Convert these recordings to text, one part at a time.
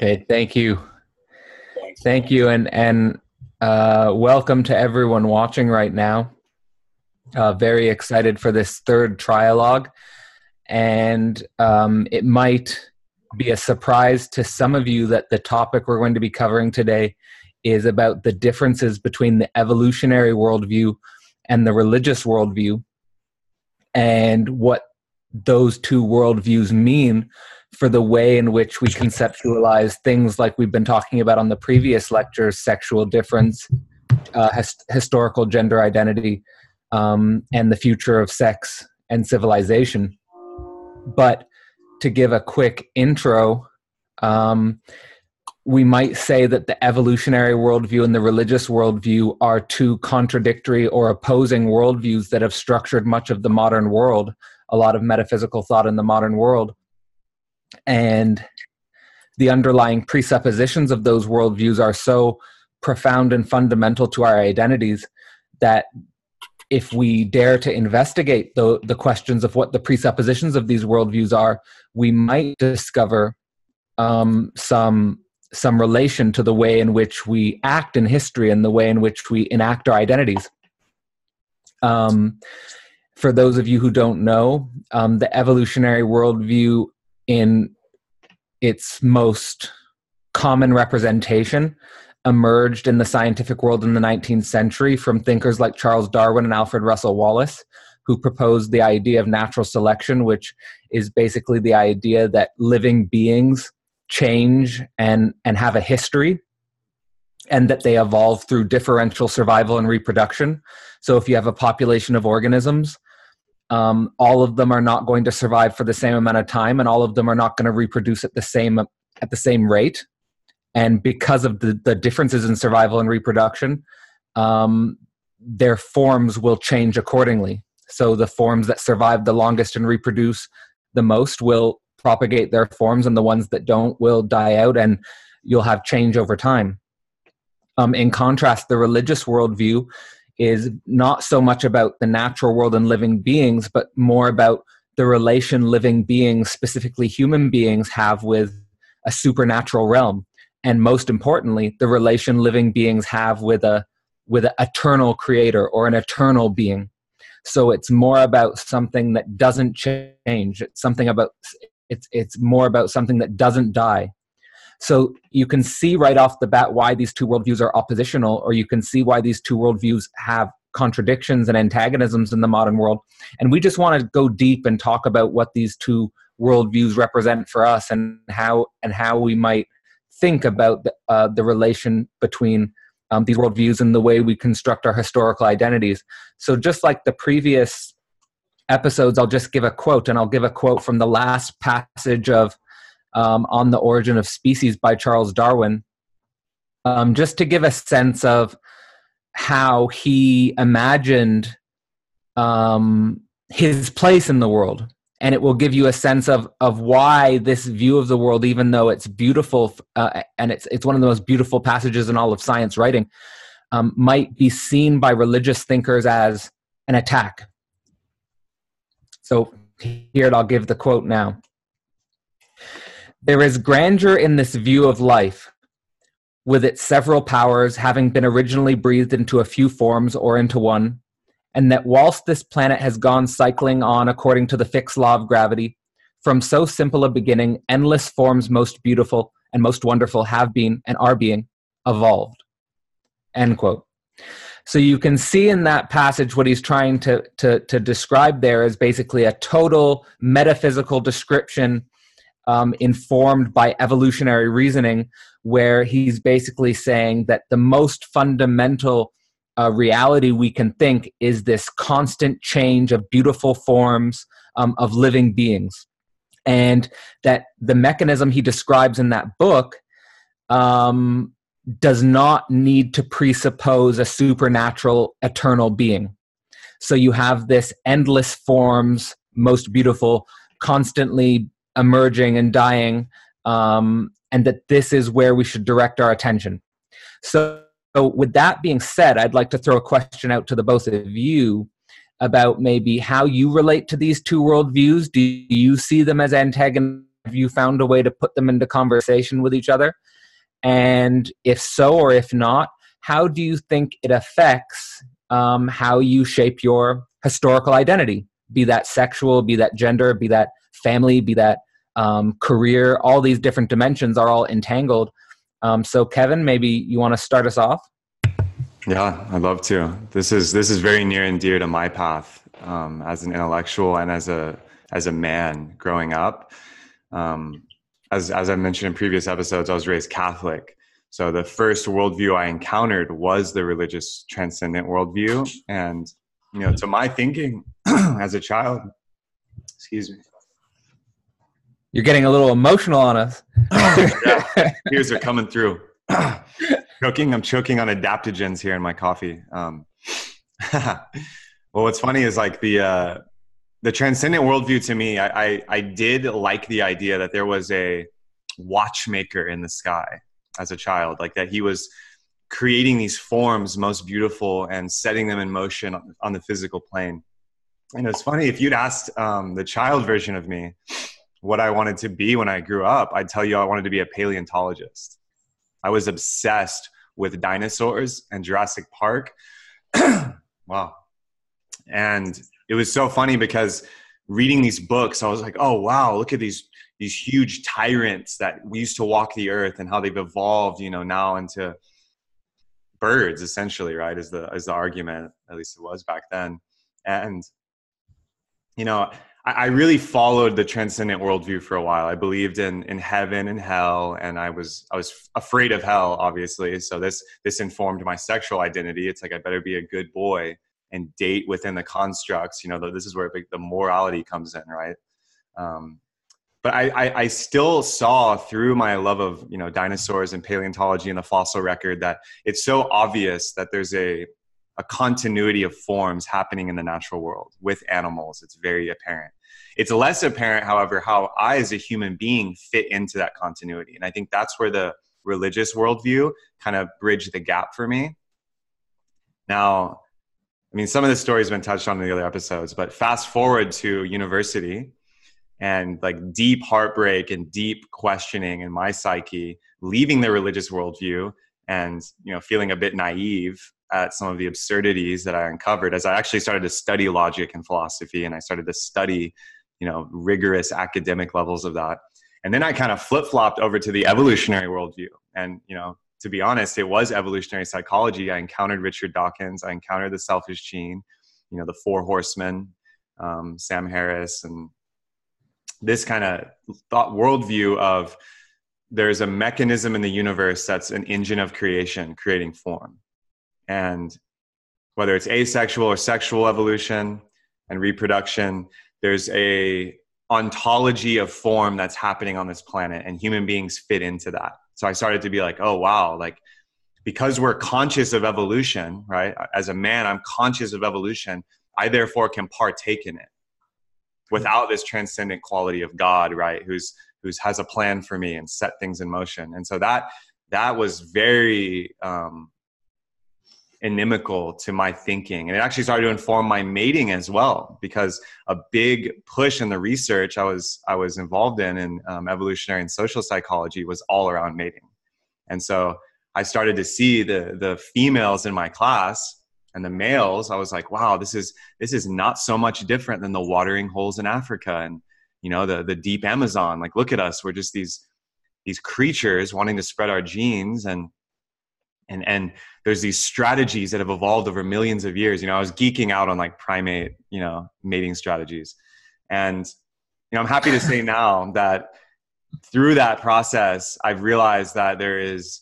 Okay, thank you. Thank you, and welcome to everyone watching right now. Very excited for this third Trialogue, and it might be a surprise to some of you that the topic we're going to be covering today is about the differences between the evolutionary worldview and the religious worldview, and what those two worldviews mean for the way in which we conceptualize things like we've been talking about on the previous lectures: sexual difference, historical gender identity, and the future of sex and civilization. But to give a quick intro, we might say that the evolutionary worldview and the religious worldview are two contradictory or opposing worldviews that have structured much of the modern world, a lot of metaphysical thought in the modern world. And the underlying presuppositions of those worldviews are so profound and fundamental to our identities that if we dare to investigate the questions of what the presuppositions of these worldviews are, we might discover some relation to the way in which we act in history and the way in which we enact our identities. For those of you who don't know, the evolutionary worldview in its most common representation emerged in the scientific world in the 19th century from thinkers like Charles Darwin and Alfred Russel Wallace, who proposed the idea of natural selection, which is basically the idea that living beings change and have a history, and that they evolve through differential survival and reproduction. So if you have a population of organisms, all of them are not going to survive for the same amount of time, and all of them are not going to reproduce at the same rate. And because of the differences in survival and reproduction, their forms will change accordingly. So the forms that survive the longest and reproduce the most will propagate their forms, and the ones that don't will die out, and you'll have change over time. In contrast, the religious worldview is not so much about the natural world and living beings, but more about the relation living beings, specifically human beings, have with a supernatural realm. And most importantly, the relation living beings have with an eternal creator or an eternal being. So it's more about something that doesn't change. It's more about something that doesn't die. So you can see right off the bat why these two worldviews are oppositional, or you can see why these two worldviews have contradictions and antagonisms in the modern world. And we just want to go deep and talk about what these two worldviews represent for us, and how we might think about the relation between these worldviews and the way we construct our historical identities. So just like the previous episodes, I'll just give a quote, and I'll give a quote from the last passage of On the Origin of Species by Charles Darwin, just to give a sense of how he imagined his place in the world. And it will give you a sense of why this view of the world, even though it's beautiful, and it's one of the most beautiful passages in all of science writing, might be seen by religious thinkers as an attack. So here, I'll give the quote now. "There is grandeur in this view of life, with its several powers having been originally breathed into a few forms or into one, and that whilst this planet has gone cycling on according to the fixed law of gravity, from so simple a beginning, endless forms most beautiful and most wonderful have been and are being evolved." End quote. So you can see in that passage what he's trying to describe there is basically a total metaphysical description informed by evolutionary reasoning, where he's basically saying that the most fundamental reality we can think is this constant change of beautiful forms of living beings, and that the mechanism he describes in that book does not need to presuppose a supernatural eternal being. So you have this endless forms, most beautiful, constantly emerging and dying, and that this is where we should direct our attention. So with that being said, I'd like to throw a question out to the both of you about maybe how you relate to these two worldviews. Do you see them as antagonistic? Have you found a way to put them into conversation with each other? And if so, or if not, how do you think it affects how you shape your historical identity? Be that sexual, be that gender, be that family, be that career. All these different dimensions are all entangled. So Kevin, maybe you want to start us off? Yeah, I'd love to. This is very near and dear to my path as an intellectual and as a man growing up. As I mentioned in previous episodes, I was raised Catholic. So the first worldview I encountered was the religious transcendent worldview. And, to my thinking as a child, excuse me. You're getting a little emotional on us. Yeah, tears are coming through. I'm choking on adaptogens here in my coffee. Well, what's funny is like the transcendent worldview to me, I did like the idea that there was a watchmaker in the sky as a child, like that he was creating these forms most beautiful and setting them in motion on the physical plane. And it's funny, if you'd asked the child version of me what I wanted to be when I grew up, I'd tell you I wanted to be a paleontologist. I was obsessed with dinosaurs and Jurassic Park. Wow. And it was so funny because reading these books, I was like, oh, wow, look at these huge tyrants that we used to walk the earth and how they've evolved, now into birds, essentially, right? Is the argument, at least it was back then. And, I really followed the transcendent worldview for a while. I believed in heaven and hell, and I was afraid of hell, obviously. So this informed my sexual identity. It's like I better be a good boy and date within the constructs. This is where the morality comes in, right? But I still saw through my love of dinosaurs and paleontology and the fossil record that it's so obvious that there's a continuity of forms happening in the natural world with animals. It's very apparent. It's less apparent, however, how I as a human being fit into that continuity. And I think that's where the religious worldview kind of bridged the gap for me. Now, some of the stories have been touched on in the other episodes, but fast forward to university and like deep heartbreak and deep questioning in my psyche, leaving the religious worldview and, feeling a bit naive at some of the absurdities that I uncovered as I actually started to study logic and philosophy, and I started to study, rigorous academic levels of that. And then I kind of flip-flopped over to the evolutionary worldview. And, to be honest, it was evolutionary psychology. I encountered Richard Dawkins. I encountered the selfish gene, the four horsemen, Sam Harris, and this kind of thought worldview of there's a mechanism in the universe that's an engine of creation, creating form. And whether it's asexual or sexual evolution and reproduction, there's a ontology of form that's happening on this planet, and human beings fit into that. So I started to be like, oh, wow, like because we're conscious of evolution, right? As a man, I'm conscious of evolution. I therefore can partake in it without this transcendent quality of God, right? Who's has a plan for me and set things in motion. And so that was very inimical to my thinking. And it actually started to inform my mating as well, because a big push in the research I was involved in evolutionary and social psychology was all around mating. And so I started to see the females in my class and the males. I was like, wow, this is not so much different than the watering holes in Africa and the deep Amazon. Like, look at us, we're just these creatures wanting to spread our genes, and there's these strategies that have evolved over millions of years. I was geeking out on like primate, mating strategies. And, I'm happy to say now that through that process, I've realized that there's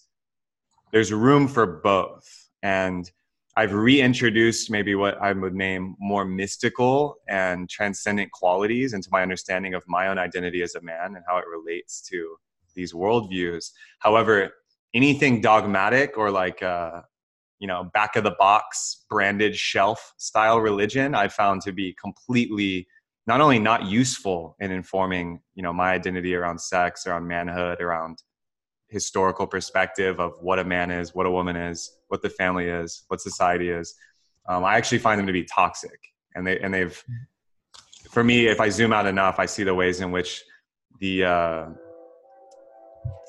room for both. And I've reintroduced maybe what I would name more mystical and transcendent qualities into my understanding of my own identity as a man and how it relates to these worldviews. However, anything dogmatic or like, back of the box branded shelf style religion, I found to be completely not only not useful in informing, my identity around sex, around manhood, around historical perspective of what a man is, what a woman is, what the family is, what society is. I actually find them to be toxic. And they've, for me, if I zoom out enough, I see the ways in which the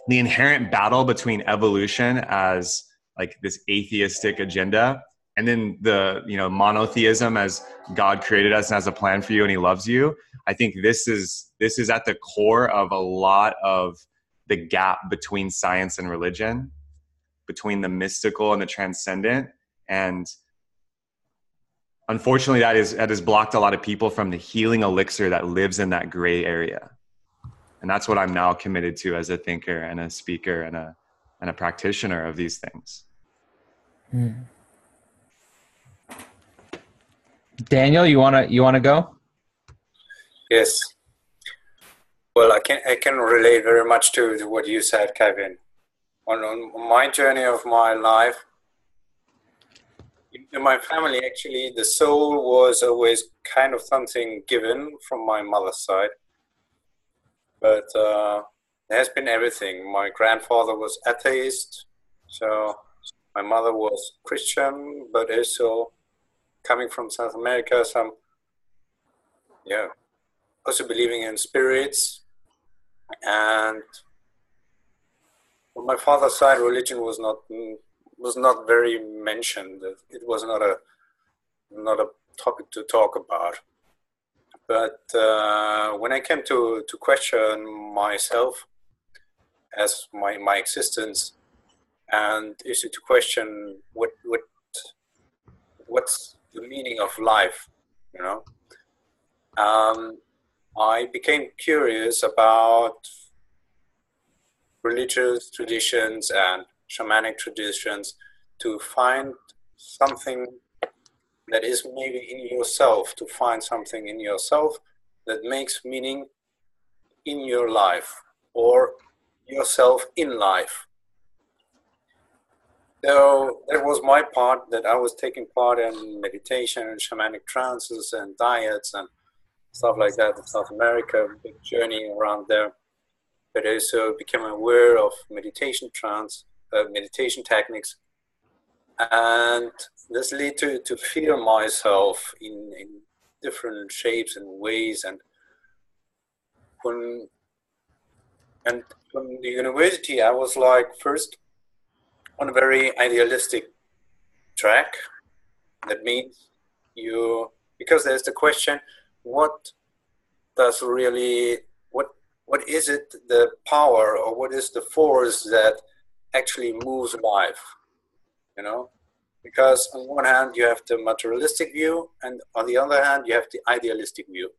inherent battle between evolution as like this atheistic agenda, and then the, you know, monotheism as God created us and has a plan for you and he loves you. I think this is at the core of a lot of the gap between science and religion, between the mystical and the transcendent. And unfortunately, that has blocked a lot of people from the healing elixir that lives in that gray area. And that's what I'm now committed to as a thinker and a speaker and a practitioner of these things. Daniel, you wanna go? Yes. Well, I can relate very much to what you said, Kevin. On my journey of my life, in my family, actually, the soul was always kind of something given from my mother's side. But there has been everything. My grandfather was atheist, so my mother was Christian, but also coming from South America, also believing in spirits. And on my father's side, religion was not very mentioned. It was not a topic to talk about. But when I came to question myself as my existence, and is to question what's the meaning of life, you know, I became curious about religious traditions and shamanic traditions to find something that is maybe in yourself, to find something in yourself that makes meaning in your life or yourself in life. So that was my part, that I was taking part in meditation and shamanic trances and diets and stuff like that in South America, a big journey around there. But I also became aware of meditation techniques. And this led to feel myself in different shapes and ways. And from the university, I was like first on a very idealistic track. That means because there's the question, what is it, the power, or what is the force that actually moves life? You know, because on one hand you have the materialistic view, and on the other hand you have the idealistic view.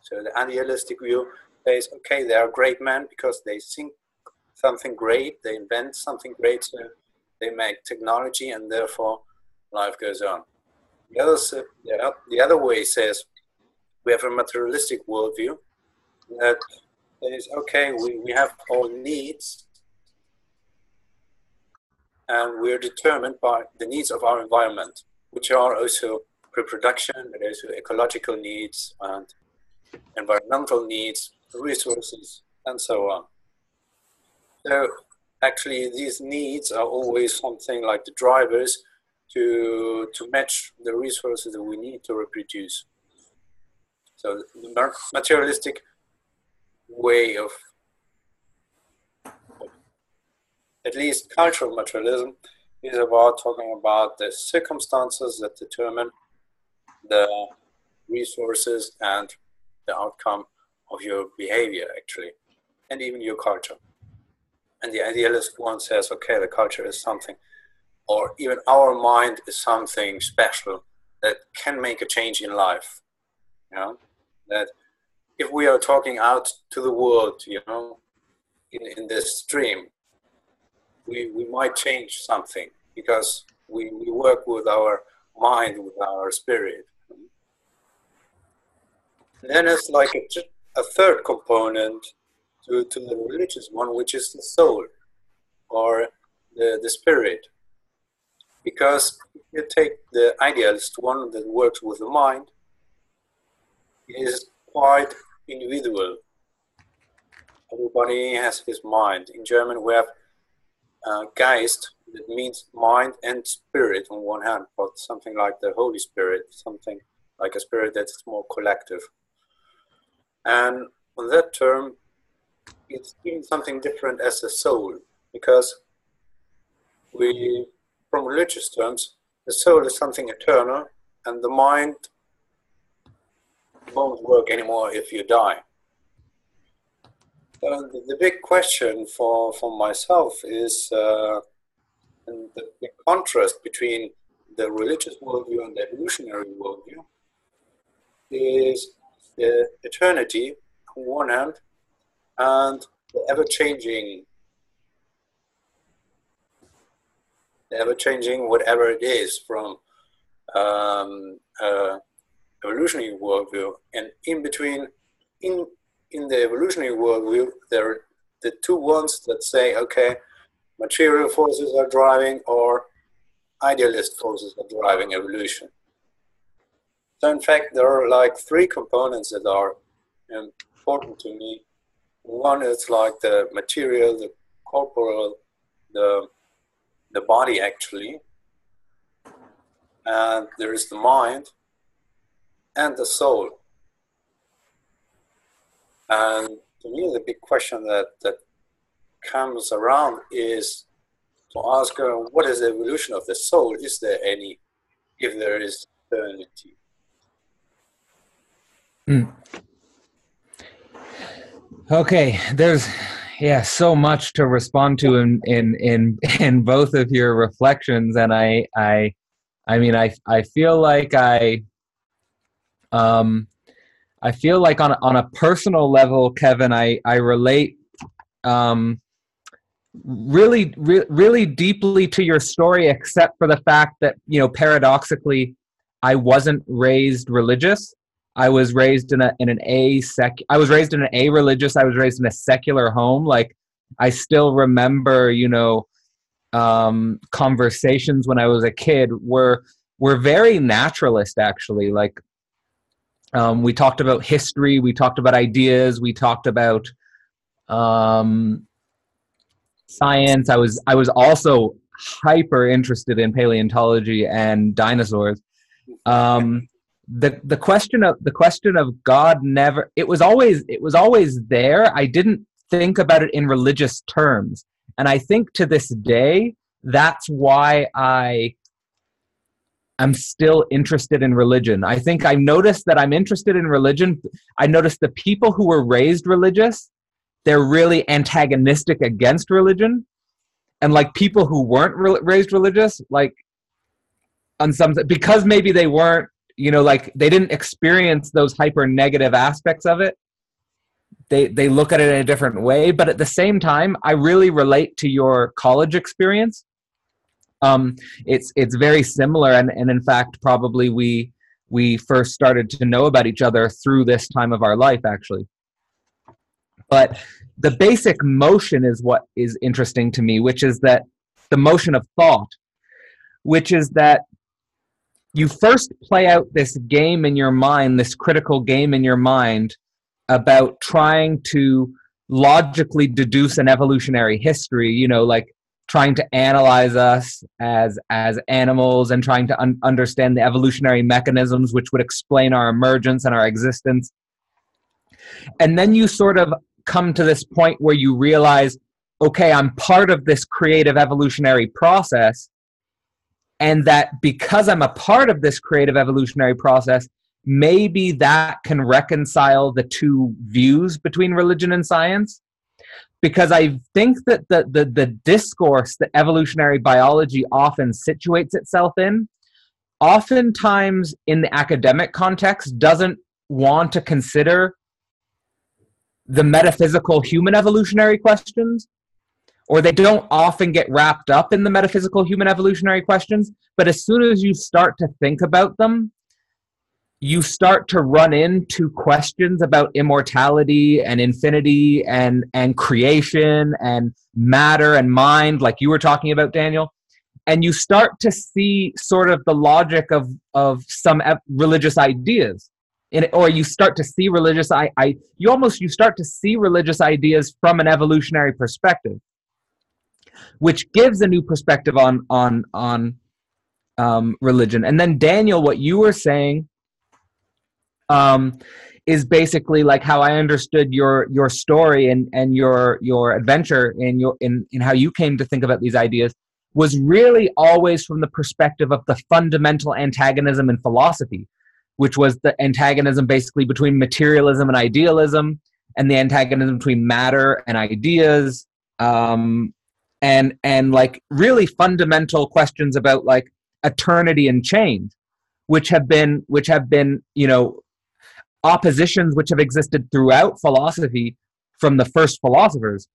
So the idealistic view says, okay, they are great men because they think something great, they invent something great, so they make technology, and therefore life goes on. The other way says we have a materialistic worldview that says, okay, we have all needs, and we're determined by the needs of our environment, which are also reproduction, but also ecological needs and environmental needs, resources, and so on. So actually these needs are always something like the drivers to match the resources that we need to reproduce. So the materialistic way of at least cultural materialism is about talking about the circumstances that determine the resources and the outcome of your behavior, actually, and even your culture. And the idealist one says, okay, the culture is something, or even our mind is something special that can make a change in life. You know, that if we are talking out to the world, you know, in this stream, we might change something because we work with our mind, with our spirit. And then it's like a third component to the religious one, which is the soul or the spirit. Because if you take the idealist one that works with the mind, it is quite individual. Everybody has his mind. In German we have Geist, that means mind and spirit on one hand, but something like the Holy Spirit, something like a spirit that's more collective. And on that term, it's even something different as the soul, because from religious terms, the soul is something eternal, and the mind won't work anymore if you die. The big question for myself is and the contrast between the religious worldview and the evolutionary worldview is the eternity on one hand and the ever-changing whatever it is from evolutionary worldview. And in between, in the evolutionary worldview, there are the two ones that say, okay, material forces are driving or idealist forces are driving evolution. So in fact, there are like three components that are important to me. One is like the material, the corporal, the body actually, and there is the mind and the soul. And to me, the big question that comes around is to ask what is the evolution of the soul? Is there any, if there is eternity? Okay, there's so much to respond to in both of your reflections, and I feel like I feel like on a personal level, Kevin, I relate really deeply to your story, except for the fact that, you know, paradoxically, I wasn't raised religious. I was raised I was raised in an a-religious, I was raised in a secular home. Like, I still remember, you know, conversations when I was a kid were very naturalist, actually. Like, we talked about history, we talked about ideas, we talked about science. I was also hyper interested in paleontology and dinosaurs. The question of God never, it was always there. I didn't think about it in religious terms. And I think to this day, that's why I'm still interested in religion. I think I've noticed that I'm interested in religion. I noticed the people who were raised religious, they're really antagonistic against religion. And like people who weren't raised religious, like on some, because maybe they weren't, you know, like they didn't experience those hyper negative aspects of it, they look at it in a different way. But at the same time, I really relate to your college experience. It's very similar, and in fact, probably we first started to know about each other through this time of our life, actually. But the basic motion is what is interesting to me, which is that the motion of thought, which is that you first play out this game in your mind, this critical game in your mind about trying to logically deduce an evolutionary history, you know, like trying to analyze us as animals and trying to understand the evolutionary mechanisms which would explain our emergence and our existence. And then you sort of come to this point where you realize, okay, I'm part of this creative evolutionary process, and that because I'm a part of this creative evolutionary process, maybe that can reconcile the two views between religion and science. Because I think that the discourse that evolutionary biology often situates itself in, oftentimes in the academic context, doesn't want to consider the metaphysical human evolutionary questions, or they don't often get wrapped up in the metaphysical human evolutionary questions. But as soon as you start to think about them, you start to run into questions about immortality and infinity and creation and matter and mind, like you were talking about, Daniel. And you start to see sort of the logic of some religious ideas. Or you start to see you start to see religious ideas from an evolutionary perspective, which gives a new perspective on religion. And then, Daniel, what you were saying is basically like how I understood your story and your adventure in how you came to think about these ideas was really always from the perspective of the fundamental antagonism in philosophy, which was the antagonism basically between materialism and idealism, and the antagonism between matter and ideas, and like really fundamental questions about like eternity and change, which have been oppositions which have existed throughout philosophy from the first philosophers.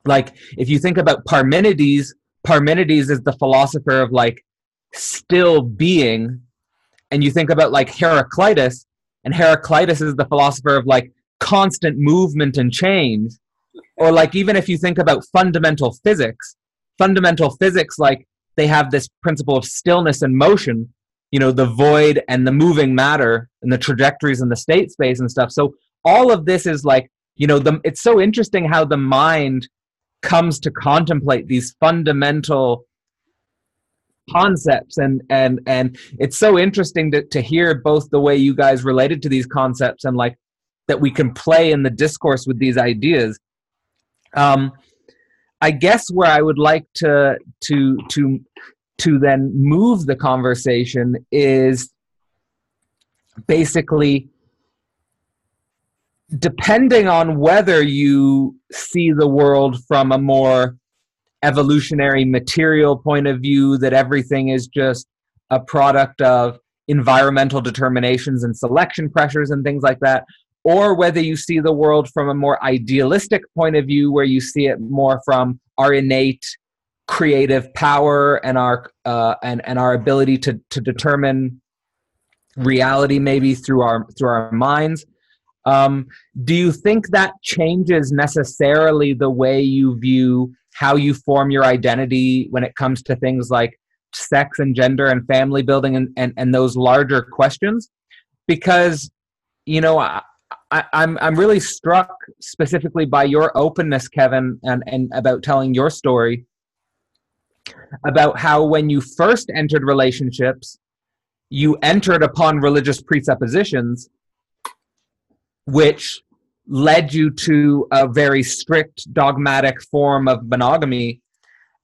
Like if you think about Parmenides is the philosopher of like still being, and you think about like Heraclitus, and Heraclitus is the philosopher of like constant movement and change. Or like even if you think about fundamental physics, like they have this principle of stillness and motion, the void and the moving matter and the trajectories and the state space and stuff. So all of this is like, it's so interesting how the mind comes to contemplate these fundamental concepts, and it's so interesting to hear both the way you guys related to these concepts and like that we can play in the discourse with these ideas. I guess where I would like to then move the conversation is basically depending on whether you see the world from a more evolutionary material point of view, that everything is just a product of environmental determinations and selection pressures and things like that, or whether you see the world from a more idealistic point of view, where you see it more from our innate creative power and our ability to determine reality maybe through our minds. Do you think that changes necessarily the way you view how you form your identity when it comes to things like sex and gender and family building and those larger questions? Because, I'm really struck specifically by your openness, Kevin, and about telling your story about how when you first entered relationships, you entered upon religious presuppositions, which led you to a very strict dogmatic form of monogamy,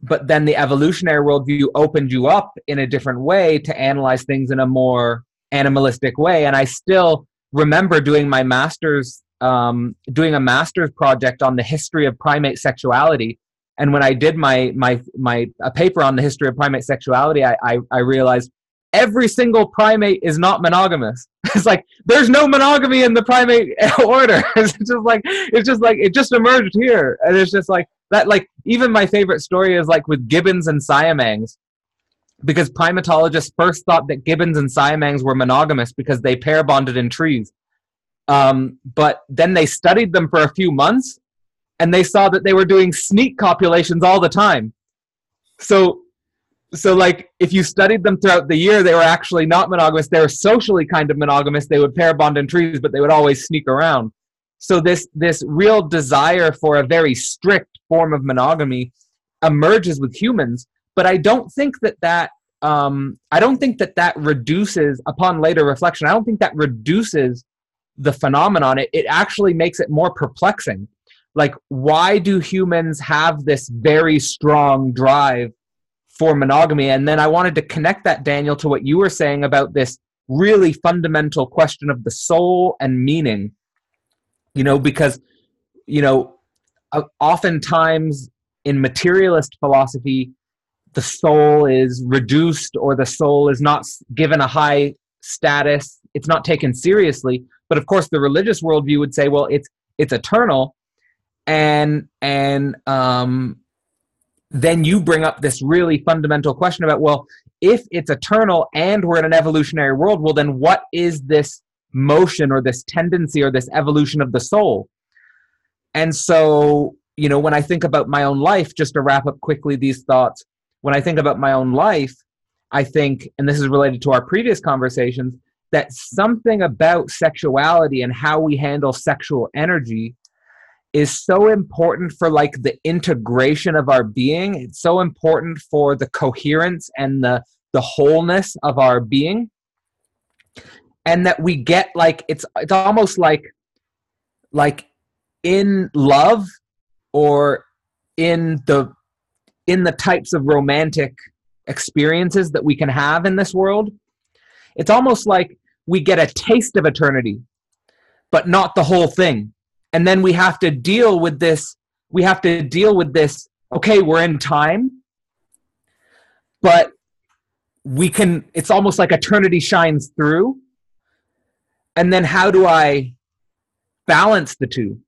but then the evolutionary worldview opened you up in a different way to analyze things in a more animalistic way. And I still remember doing my master's, doing a master's project on the history of primate sexuality. And when I did my paper on the history of primate sexuality, I realized every single primate is not monogamous. It's like there's no monogamy in the primate order. It's just like it just emerged here, and it's just like that. Like even my favorite story is like with gibbons and siamangs, because primatologists first thought that gibbons and siamangs were monogamous because they pair bonded in trees. But then they studied them for a few months, and they saw that they were doing sneak copulations all the time. So like if you studied them throughout the year, they were actually not monogamous. They were socially kind of monogamous. They would pair bond in trees, but they would always sneak around. So this real desire for a very strict form of monogamy emerges with humans. But I don't think that reduces, upon later reflection, I don't think that reduces the phenomenon. It actually makes it more perplexing. Like, why do humans have this very strong drive for monogamy? And then I wanted to connect that, Daniel, to what you were saying about this really fundamental question of the soul and meaning. Because, oftentimes in materialist philosophy, the soul is reduced, or the soul is not given a high status. It's not taken seriously. But of course, the religious worldview would say, well, it's eternal. And then you bring up this really fundamental question about, well, if it's eternal and we're in an evolutionary world, well, then what is this motion or this tendency or this evolution of the soul? And so, when I think about my own life, just to wrap up quickly these thoughts, when I think about my own life, I think, and this is related to our previous conversations, that something about sexuality and how we handle sexual energy is so important for like the integration of our being. It's so important for the coherence and the wholeness of our being. and that we get like it's almost like in love or in the types of romantic experiences that we can have in this world, it's almost like we get a taste of eternity, but not the whole thing. And then we have to deal with this. Okay, we're in time, but it's almost like eternity shines through. And then how do I balance the two?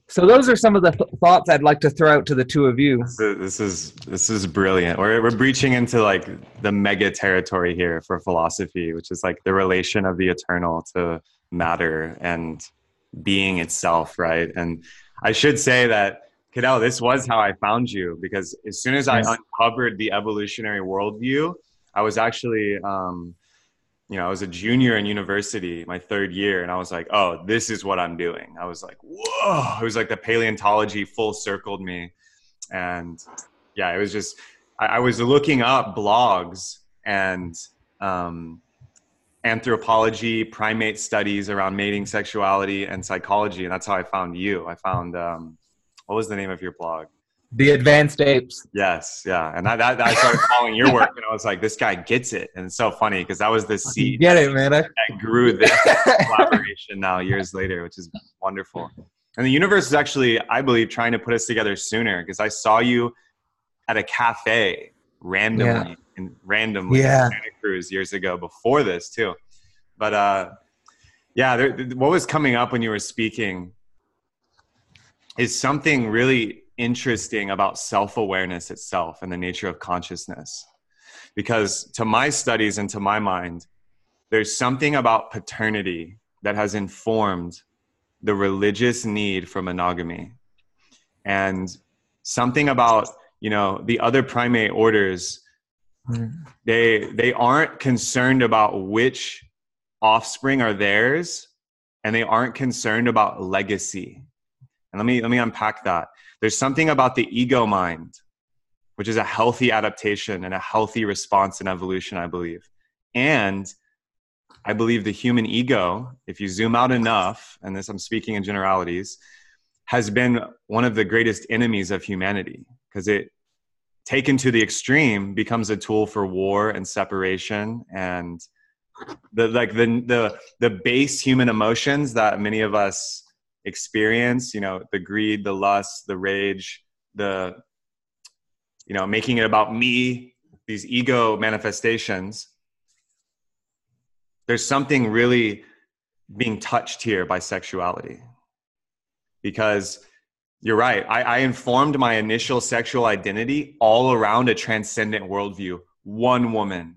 So those are some of the thoughts I'd like to throw out to the two of you. This is brilliant. We're breaching into like the mega territory here for philosophy, which is like the relation of the eternal to matter and being itself, right? And I should say that, Campbell, this was how I found you, because as soon as I uncovered the evolutionary worldview, I was actually I was a junior in university, my third year, and I was like, oh, this is what I'm doing. I was like, whoa. It was like the paleontology full circled me. And yeah, it was just, I was looking up blogs and anthropology, primate studies around mating, sexuality, and psychology. And that's how I found you. I found, what was the name of your blog? The Advanced Apes. Yes, yeah. And I started following your work, and I was like, this guy gets it. And it's so funny because that was the seed get it, man. that grew this collaboration now years later, which is wonderful. And the universe is actually, I believe, trying to put us together sooner, because I saw you at a cafe randomly in Santa Cruz years ago before this too. But what was coming up when you were speaking is something really interesting about self-awareness itself and the nature of consciousness. Because to my studies and to my mind, there's something about paternity that has informed the religious need for monogamy, and something about, the other primate orders, they aren't concerned about which offspring are theirs, and they aren't concerned about legacy. And let me unpack that. There's something about the ego mind, which is a healthy adaptation and a healthy response in evolution, I believe. And I believe the human ego, if you zoom out enough, and this I'm speaking in generalities, has been one of the greatest enemies of humanity, because it, taken to the extreme, becomes a tool for war and separation, and the base human emotions that many of us experience, the greed, the lust, the rage, the making it about me, these ego manifestations. There's something really being touched here by sexuality, because you're right. I informed my initial sexual identity all around a transcendent worldview, one woman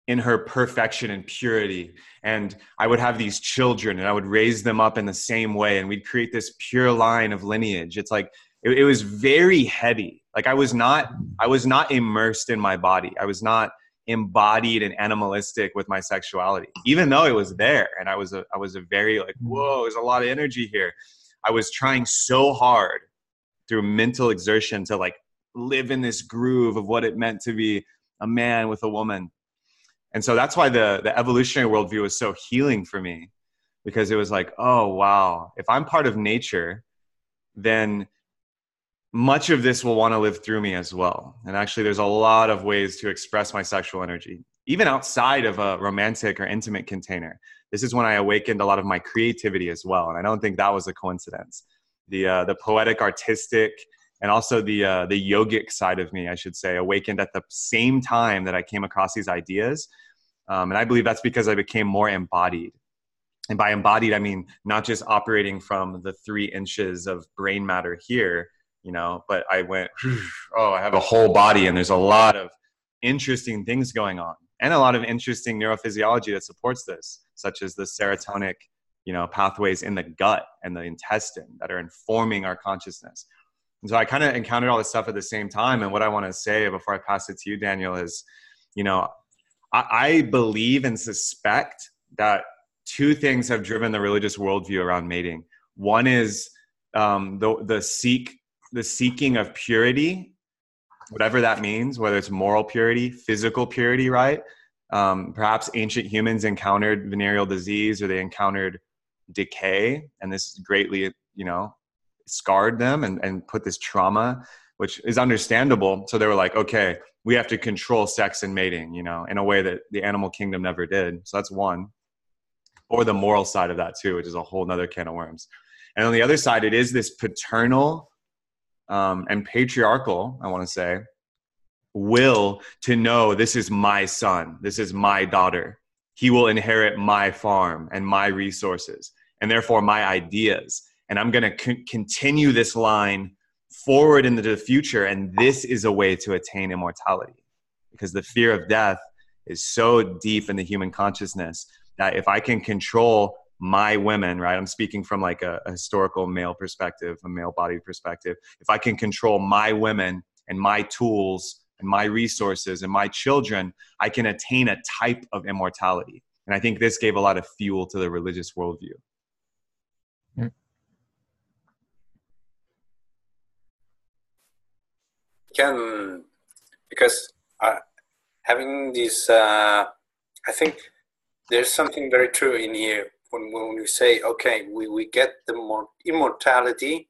in her perfection and purity. And I would have these children and I would raise them up in the same way, and we'd create this pure line of lineage. It's like, it was very heady. Like I was not immersed in my body. I was not embodied and animalistic with my sexuality, even though it was there. And I was a very like, whoa, there's a lot of energy here. I was trying so hard through mental exertion to like live in this groove of what it meant to be a man with a woman. And so that's why the evolutionary worldview was so healing for me, because it was like, oh, wow, if I'm part of nature, then much of this will want to live through me as well. And actually, there's a lot of ways to express my sexual energy, even outside of a romantic or intimate container. This is when I awakened a lot of my creativity as well. And I don't think that was a coincidence. The poetic, artistic, and also the yogic side of me, I should say, awakened at the same time that I came across these ideas. And I believe that's because I became more embodied. And by embodied, I mean not just operating from the 3 inches of brain matter here, but I went, oh, I have a whole body, and there's a lot of interesting things going on, and a lot of interesting neurophysiology that supports this, such as the serotonic, pathways in the gut and the intestine that are informing our consciousness. And so I kind of encountered all this stuff at the same time. And what I want to say before I pass it to you, Daniel, is, I believe and suspect that 2 things have driven the religious worldview around mating. One is the seeking of purity, whatever that means, whether it's moral purity, physical purity, right? Perhaps ancient humans encountered venereal disease, or they encountered decay, and this greatly, scarred them and put this trauma, which is understandable. So they were like, okay, we have to control sex and mating, in a way that the animal kingdom never did. So that's one. Or the moral side of that too, which is a whole nother can of worms. And on the other side, it is this paternal and patriarchal, I want to say, will to know, this is my son, this is my daughter. He will inherit my farm and my resources, and therefore my ideas. And I'm going to continue this line forward into the future. And this is a way to attain immortality, because the fear of death is so deep in the human consciousness that if I can control my women, right? I'm speaking from like a historical male perspective, a male bodied perspective. If I can control my women and my tools and my resources and my children, I can attain a type of immortality. And I think this gave a lot of fuel to the religious worldview. Because having this, I think there's something very true in here when we say, okay, we get the more immortality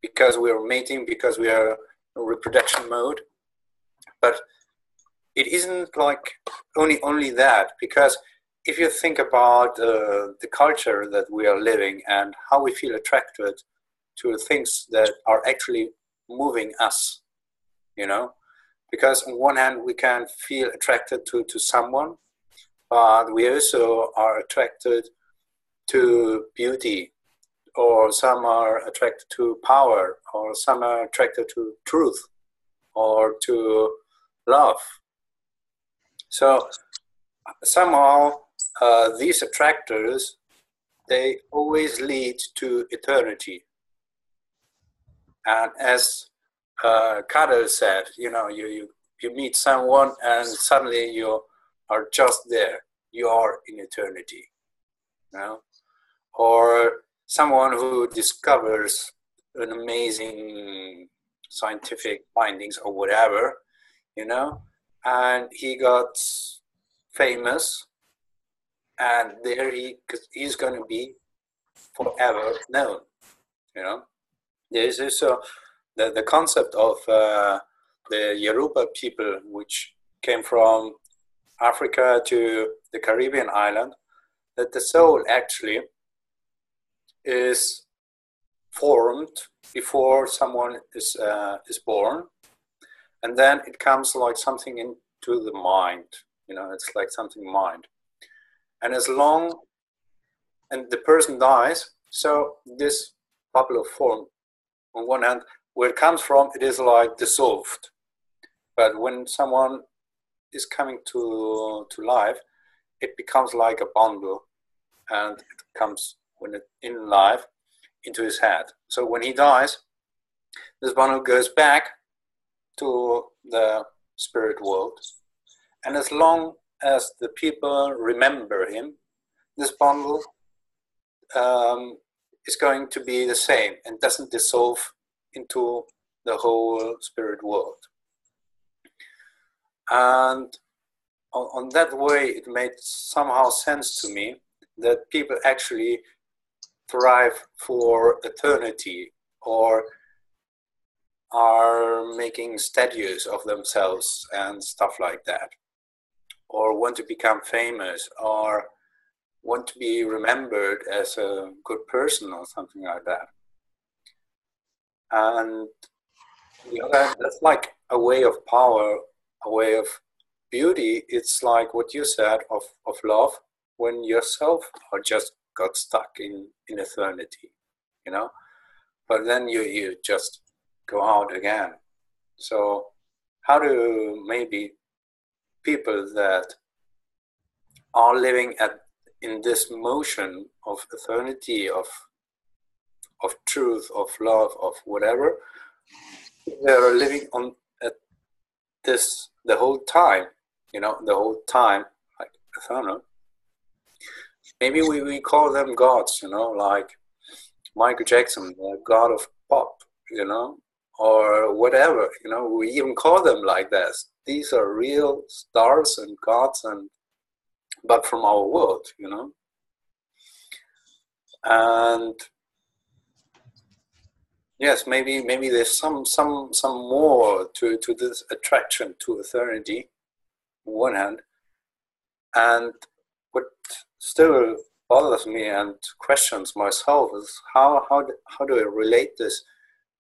because we are mating, because we are in reproduction mode. But it isn't like only that, because if you think about the culture that we are living and how we feel attracted to things that are actually moving us, because on one hand we can feel attracted to someone, but we also are attracted to beauty, or some are attracted to power, or some are attracted to truth or to love. So somehow these attractors, they always lead to eternity. And as Campbell said, you meet someone and suddenly you are just there. You are in eternity. Or someone who discovers an amazing scientific findings or whatever, and he got famous, and there he's going to be forever known. There's also the concept of the Yoruba people, which came from Africa to the Caribbean island, that the soul actually is formed before someone is born, and then it comes like something into the mind. It's like something mind, and and the person dies, so this popular form, on one hand, where it comes from, it is like dissolved. But when someone is coming to life, it becomes like a bundle, and it comes in life into his head. So when he dies, this bundle goes back to the spirit world, and as long as the people remember him, this bundle is going to be the same and doesn't dissolve into the whole spirit world. And on that way, it made somehow sense to me that people actually thrive for eternity, or are making statues of themselves and stuff like that, or want to become famous, or want to be remembered as a good person or something like that. And the other, that's like a way of power, a way of beauty. It's like what you said of love, when yourself are just got stuck in eternity, but then you just go out again. So how do maybe people that are living in this motion of eternity, of truth, of love, of whatever, they are living on at this the whole time, the whole time, like eternal. Maybe we call them gods, like Michael Jackson, the god of pop, or whatever, we even call them like that. These are real stars and gods, but from our world, and yes, maybe there's some more to this attraction to eternity on one hand, and what still bothers me and questions myself is how do I relate this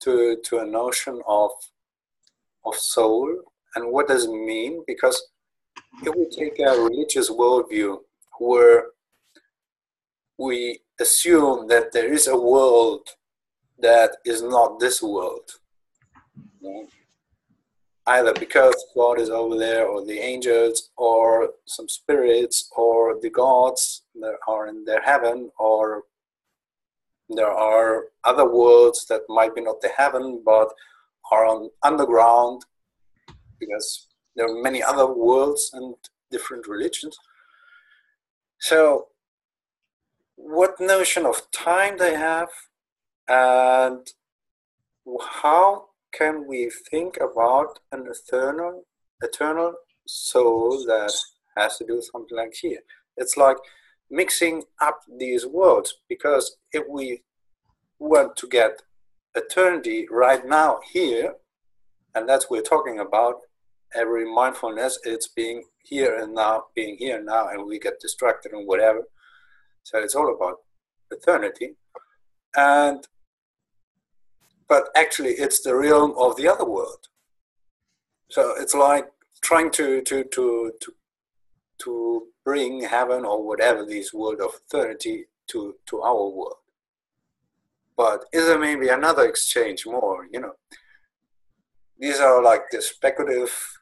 to a notion of soul, and what does it mean? Because if we take a religious worldview where we assume that there is a world that is not this world, either because God is over there, or the angels, or some spirits, or the gods that are in their heaven, or there are other worlds that might be not the heaven but are on underground, because there are many other worlds and different religions. So what notion of time they have, and how can we think about an eternal soul that has to do something like here? It's like mixing up these worlds, because if we want to get eternity right now here, and that's what we're talking about, every mindfulness, it's being here and now, and we get distracted and whatever. So it's all about eternity, but actually it's the realm of the other world. So it's like trying to bring heaven or whatever, this world of eternity, to our world. But is there maybe another exchange more? These are like the speculative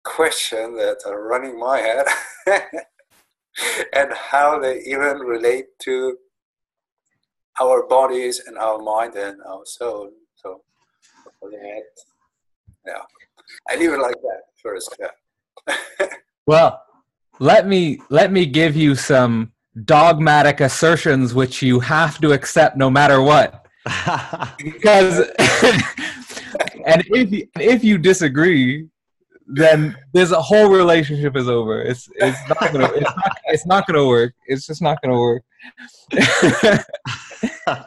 questions that are running my head, and how they even relate to our bodies and our mind and our soul. So, yeah, I leave it like that first. Yeah. Well, let me give you some dogmatic assertions which you have to accept no matter what. Because and if you disagree, then this whole relationship is over. It's not gonna work. It's just not gonna work.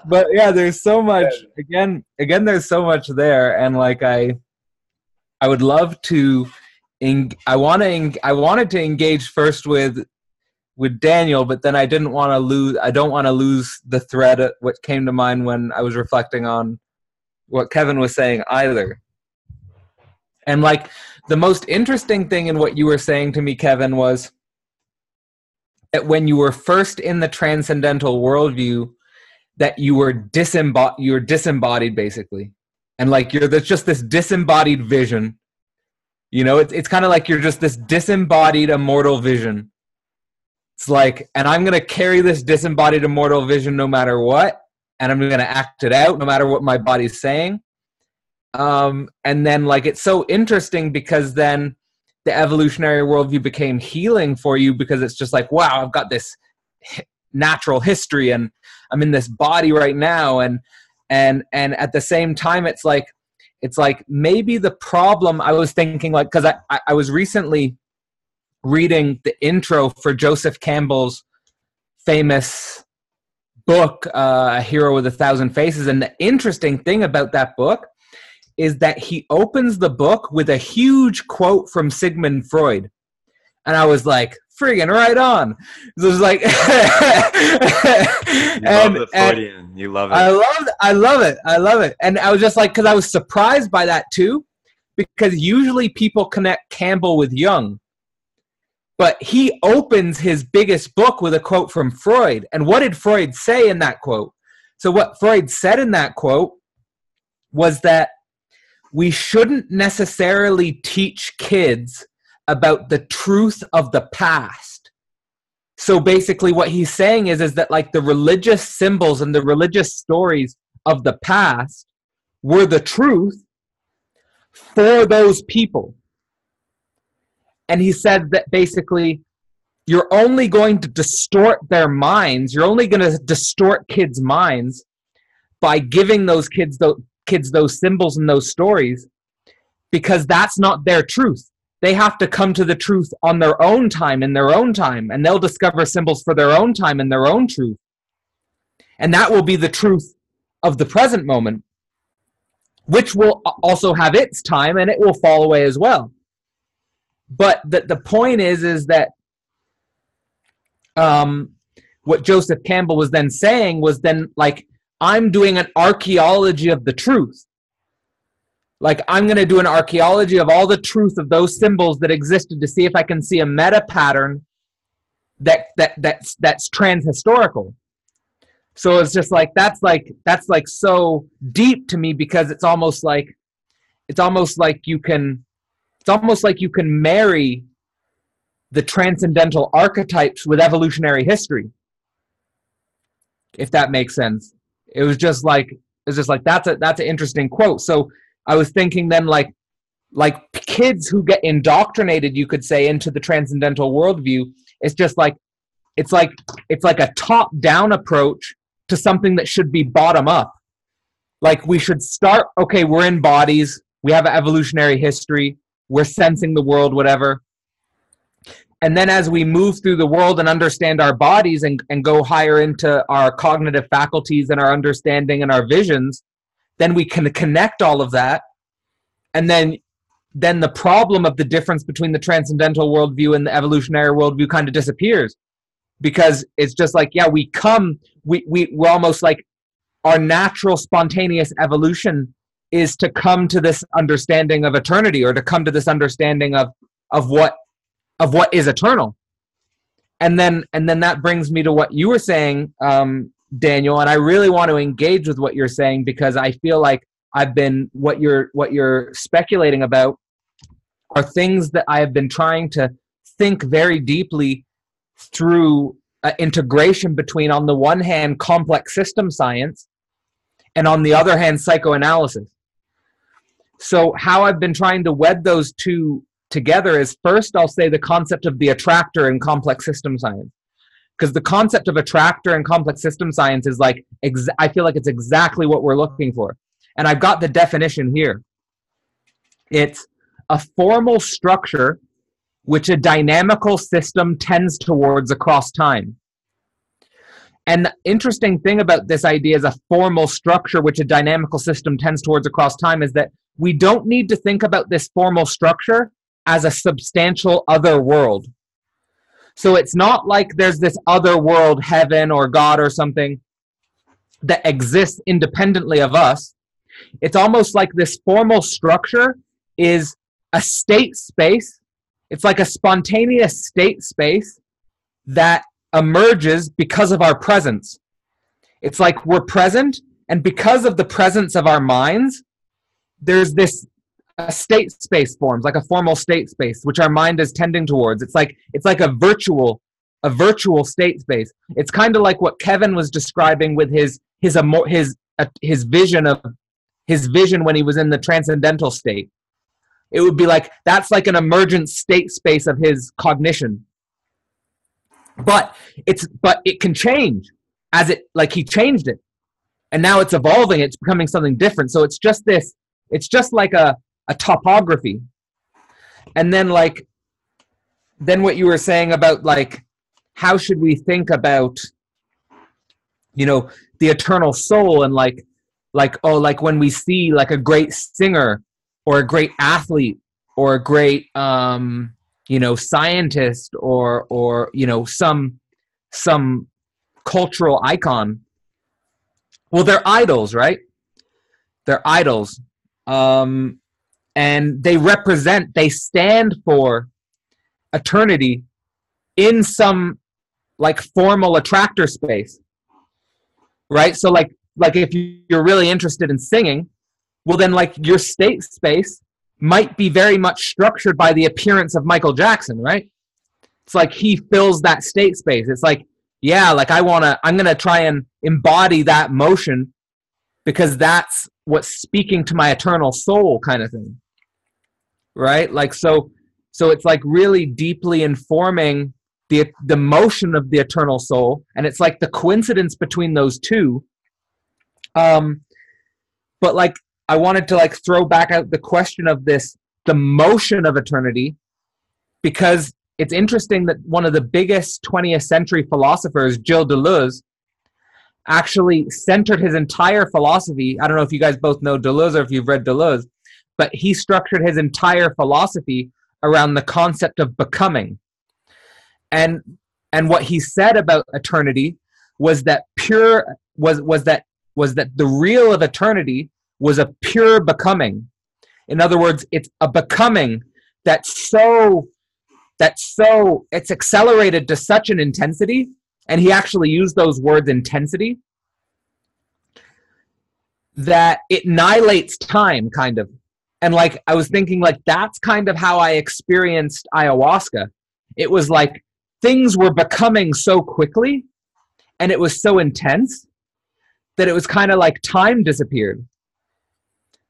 But yeah, there's so much. Again, there's so much there, and like I would love to. I wanted to engage first with Daniel, but then I didn't want to lose. I don't want to lose the thread of what came to mind when I was reflecting on what Kevin was saying either. And like the most interesting thing in what you were saying to me, Kevin, was that when you were first in the transcendental worldview, that you were disembodied basically, and like there's just this disembodied vision. It's kind of like you're just this disembodied immortal vision. It's like, and I'm going to carry this disembodied immortal vision no matter what, and I'm going to act it out no matter what my body's saying. And then like it's so interesting because then the evolutionary worldview became healing for you, because it's just like, wow, I've got this natural history and I'm in this body right now, and at the same time it's like maybe the problem, I was thinking, like, because I was recently reading the intro for Joseph Campbell's famous book, A Hero with 1,000 Faces, and the interesting thing about that book is that he opens the book with a huge quote from Sigmund Freud. And I was like, friggin' right on. So it was like, love the Freudian. You love it. I love it. And I was just like, because I was surprised by that too, because usually people connect Campbell with Jung. But he opens his biggest book with a quote from Freud. And what did Freud say in that quote? So what Freud said in that quote was that we shouldn't necessarily teach kids about the truth of the past. So basically what he's saying is that like the religious symbols and the religious stories of the past were the truth for those people. And he said that basically you're only going to distort their minds, you're only going to distort kids' minds by giving those kids kids those symbols and those stories, because that's not their truth. They have to come to the truth on their own time, in their own time, and they'll discover symbols for their own time and their own truth. And that will be the truth of the present moment, which will also have its time, and it will fall away as well. But the point is that what Joseph Campbell was then saying was then, like, I'm doing an archaeology of the truth. Like, I'm going to do an archaeology of all the truth of those symbols that existed to see if I can see a meta pattern that's transhistorical. So it's just like that's like so deep to me, because it's almost like you can marry the transcendental archetypes with evolutionary history, if that makes sense. It was just like that's an interesting quote. So I was thinking then, like kids who get indoctrinated, you could say, into the transcendental worldview, it's just like it's like a top-down approach to something that should be bottom-up. Like, we should start, okay, we're in bodies, we have an evolutionary history, we're sensing the world, whatever. And then as we move through the world and understand our bodies and go higher into our cognitive faculties and our understanding and our visions, then we can connect all of that. And then the problem of the difference between the transcendental worldview and the evolutionary worldview kind of disappears. Because it's just like, yeah, we're almost like, our natural spontaneous evolution is to come to this understanding of eternity, or to come to this understanding of what is eternal. And then that brings me to what you were saying, Daniel, and I really want to engage with what you're saying, because I feel like what you're speculating about are things that I have been trying to think very deeply through integration between, on the one hand, complex system science, and on the other hand, psychoanalysis. So how I've been trying to wed those two together is, first, I'll say the concept of the attractor in complex system science. Because the concept of attractor in complex system science is like, I feel like it's exactly what we're looking for. And I've got the definition here. It's a formal structure which a dynamical system tends towards across time. And the interesting thing about this idea is a formal structure which a dynamical system tends towards across time is that we don't need to think about this formal structure as a substantial other world. So it's not like there's this other world, heaven or God or something, that exists independently of us. It's almost like this formal structure is a state space. It's like a spontaneous state space that emerges because of our presence. It's like we're present, and because of the presence of our minds, there's this state space forms, like a formal state space, which our mind is tending towards. It's like a virtual state space. It's kind of like what Kevin was describing with his vision when he was in the transcendental state. It would be like, that's like an emergent state space of his cognition. But it can change he changed it. And now it's evolving, it's becoming something different. So it's just like a topography. And then what you were saying about, like, how should we think about, the eternal soul, and like when we see like a great singer or a great athlete or a great scientist or some cultural icon. Well, they're idols, right? They're idols. And they stand for eternity in some like formal attractor space, right? So like if you're really interested in singing, well then like your state space might be very much structured by the appearance of Michael Jackson, right? It's like he fills that state space. It's like, yeah, like I'm going to try and embody that motion because that's what's speaking to my eternal soul, kind of thing. Right? Like, so it's like really deeply informing the motion of the eternal soul. And it's like the coincidence between those two. But like, I wanted to like throw back out the question of this, the motion of eternity, because it's interesting that one of the biggest 20th century philosophers, Gilles Deleuze, actually centered his entire philosophy. I don't know if you guys both know Deleuze or if you've read Deleuze, but he structured his entire philosophy around the concept of becoming. And what he said about eternity was that the real of eternity was a pure becoming. In other words, it's a becoming it's accelerated to such an intensity, and he actually used those words, intensity, that it annihilates time, kind of. And like, I was thinking, like, that's kind of how I experienced ayahuasca. It was like things were becoming so quickly, and it was so intense that it was kind of like time disappeared.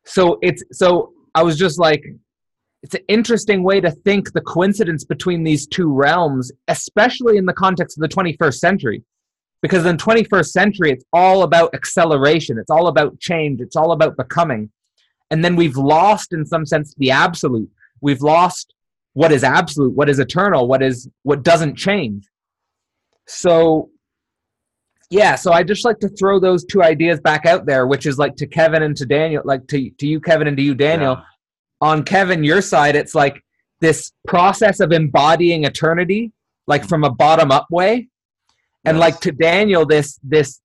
So I was just like, it's an interesting way to think the coincidence between these two realms, especially in the context of the 21st century. Because in the 21st century, it's all about acceleration. It's all about change. It's all about becoming. And then we've lost, in some sense, the absolute. We've lost what is absolute, what is eternal, what doesn't change. So, yeah, so I just like to throw those two ideas back out there, which is like to Kevin and to Daniel, like to you, Kevin, and to you, Daniel. Yeah. On Kevin, your side, it's like this process of embodying eternity, like from a bottom-up way. And yes, like to Daniel, this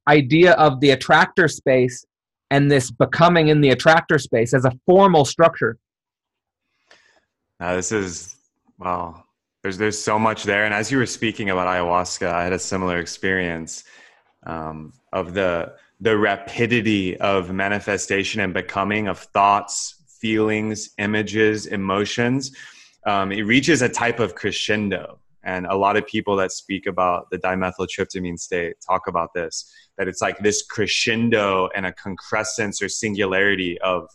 idea of the attractor space and this becoming in the attractor space as a formal structure. This is, wow, there's so much there. And as you were speaking about ayahuasca, I had a similar experience of the rapidity of manifestation and becoming of thoughts, feelings, images, emotions. It reaches a type of crescendo. And a lot of people that speak about the dimethyltryptamine state talk about this, that it's like this crescendo and a concrescence or singularity of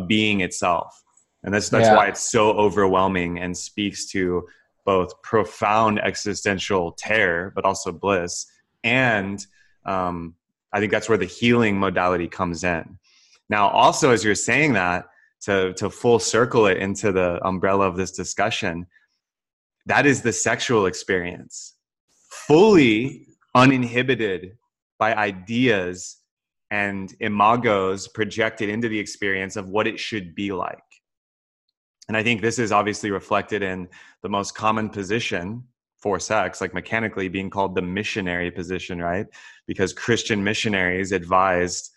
being itself. And that's why it's so overwhelming and speaks to both profound existential terror, but also bliss. And I think that's where the healing modality comes in. Now, also, as you're saying that, to full circle it into the umbrella of this discussion, that is the sexual experience, fully uninhibited by ideas and imagos projected into the experience of what it should be like. And I think this is obviously reflected in the most common position for sex, like mechanically being called the missionary position, right? Because Christian missionaries advised,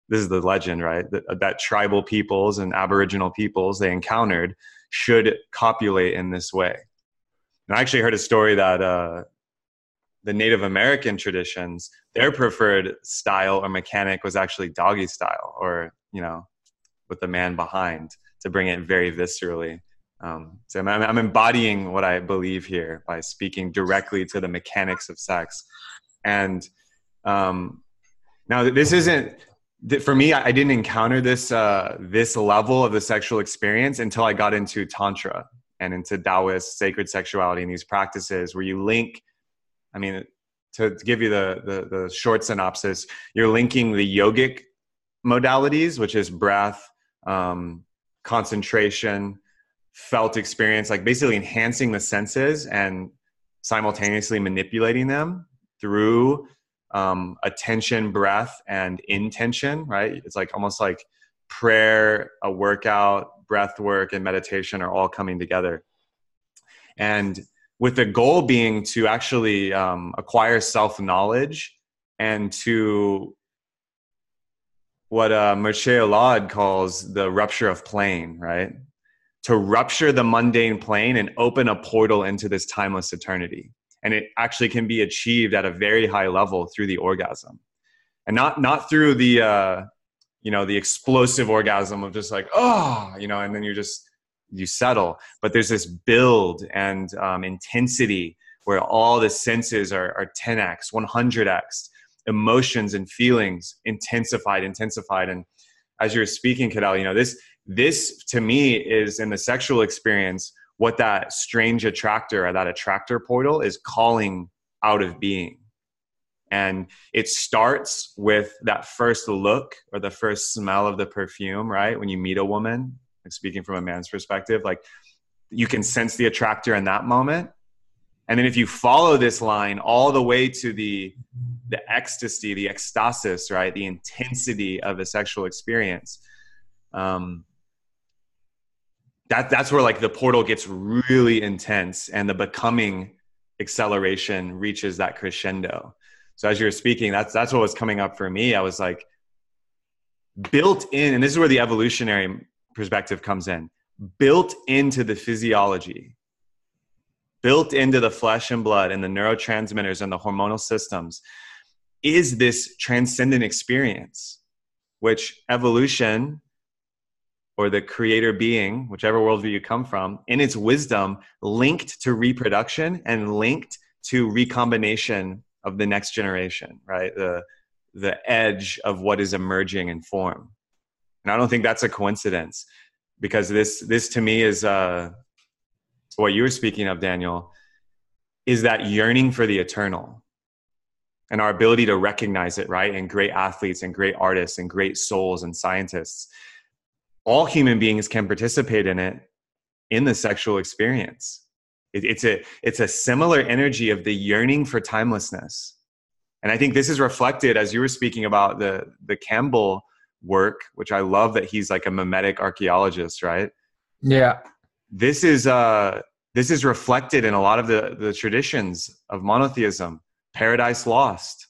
this is the legend, right? That tribal peoples and Aboriginal peoples they encountered should copulate in this way. And I actually heard a story that the Native American traditions, their preferred style or mechanic was actually doggy style, or, with the man behind, to bring it very viscerally. So I'm embodying what I believe here by speaking directly to the mechanics of sex. And now this isn't, for me, I didn't encounter this level of the sexual experience until I got into Tantra and into Taoist sacred sexuality and these practices where you link, to give you the short synopsis, you're linking the yogic modalities, which is breath, concentration, felt experience, like basically enhancing the senses and simultaneously manipulating them through attention, breath, and intention, right? It's like almost like prayer, a workout, breath work, and meditation are all coming together. And with the goal being to actually acquire self-knowledge and to what Mircea Eliade calls the rupture of plane, right? To rupture the mundane plane and open a portal into this timeless eternity. And it actually can be achieved at a very high level through the orgasm. And not through the explosive orgasm of just like, and then you settle. But there's this build and intensity where all the senses are 10x, 100x, emotions and feelings intensified. And as you're speaking, Cadell, this to me is in the sexual experience what that strange attractor or that attractor portal is calling out of being. And it starts with that first look or the first smell of the perfume, right? When you meet a woman, like speaking from a man's perspective, like you can sense the attractor in that moment. And then if you follow this line all the way to the ecstasy, the ecstasis, right? The intensity of a sexual experience. That's where like the portal gets really intense and the becoming acceleration reaches that crescendo. So as you were speaking, that's what was coming up for me. I was like, built in, and this is where the evolutionary perspective comes in, built into the physiology, built into the flesh and blood and the neurotransmitters and the hormonal systems is this transcendent experience, which evolution or the creator being, whichever worldview you come from, in its wisdom, linked to reproduction and linked to recombination of the next generation, right? The edge of what is emerging in form. And I don't think that's a coincidence, because this to me is what you were speaking of, Daniel, is that yearning for the eternal and our ability to recognize it, right? And great athletes and great artists and great souls and scientists, all human beings can participate in it, in the sexual experience. It's a similar energy of the yearning for timelessness. And I think this is reflected, as you were speaking about the Campbell work, which I love that he's like a mimetic archaeologist, right? Yeah. This is reflected in a lot of the traditions of monotheism, Paradise Lost.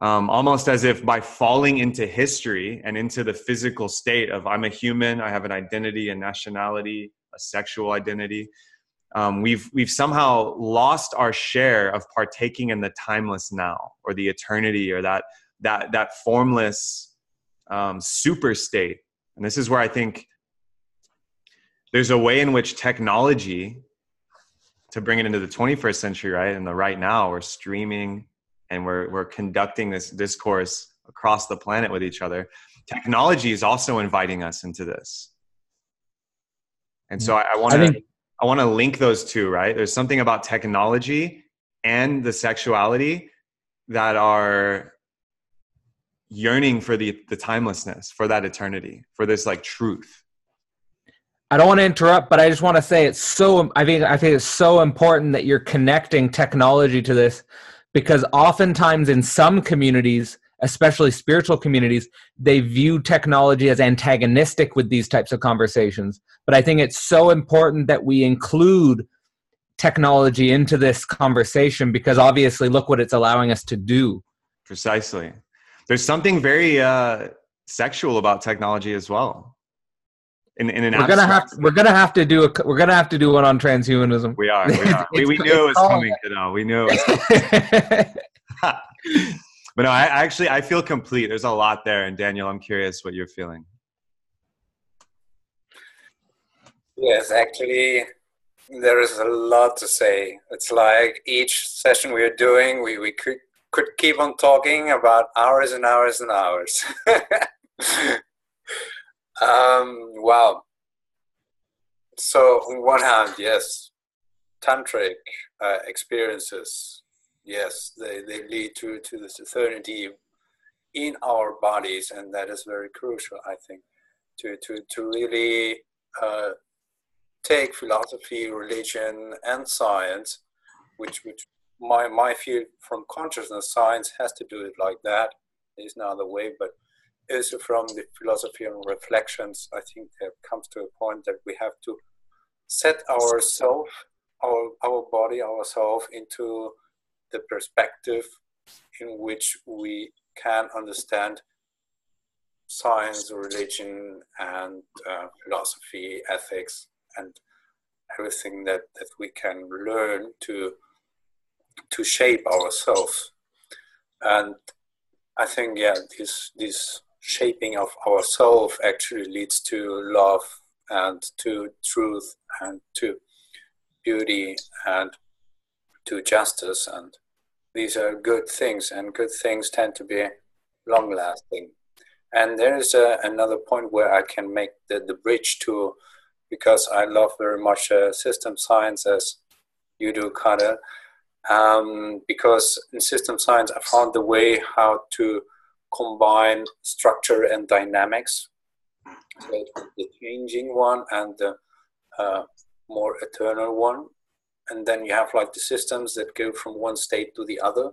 Almost as if by falling into history and into the physical state of I'm a human, I have an identity, a nationality, a sexual identity, we've somehow lost our share of partaking in the timeless now, or the eternity, or that formless super state. And this is where I think there's a way in which technology, to bring it into the 21st century, right, and the right now, we're streaming and we're conducting this discourse across the planet with each other. Technology is also inviting us into this. And so I want to link those two, right? There's something about technology and the sexuality that are yearning for the timelessness, for that eternity, for this like truth. I don't want to interrupt, but I just want to say I think it's so important that you're connecting technology to this, because oftentimes in some communities, especially spiritual communities, they view technology as antagonistic with these types of conversations. But I think it's so important that we include technology into this conversation, because obviously look what it's allowing us to do. Precisely. There's something very sexual about technology as well. We're gonna have to do one on transhumanism. We are. We knew it was coming. We knew it was coming. But no, I feel complete. There's a lot there, and Daniel, I'm curious what you're feeling. Yes, actually, there is a lot to say. It's like each session we are doing, we could keep on talking about hours and hours and hours. Wow. So on one hand, yes, Tantric experiences, yes, they lead to this eternity in our bodies, and that is very crucial, I think, to really take philosophy, religion, and science, which my field from consciousness science has to do it like that. There's no other way, but is from the philosophy and reflections, I think there comes to a point that we have to set ourselves, our body, ourselves into the perspective in which we can understand science, religion, and philosophy, ethics, and everything that we can learn to shape ourselves. And I think, yeah, this shaping of ourselves actually leads to love and to truth and to beauty and to justice, and these are good things, and good things tend to be long-lasting. And there is another point where I can make the bridge to, because I love very much system science, as you do, Kader. because in system science I found the way how to combine structure and dynamics, so the changing one and the more eternal one, and then you have like the systems that go from one state to the other,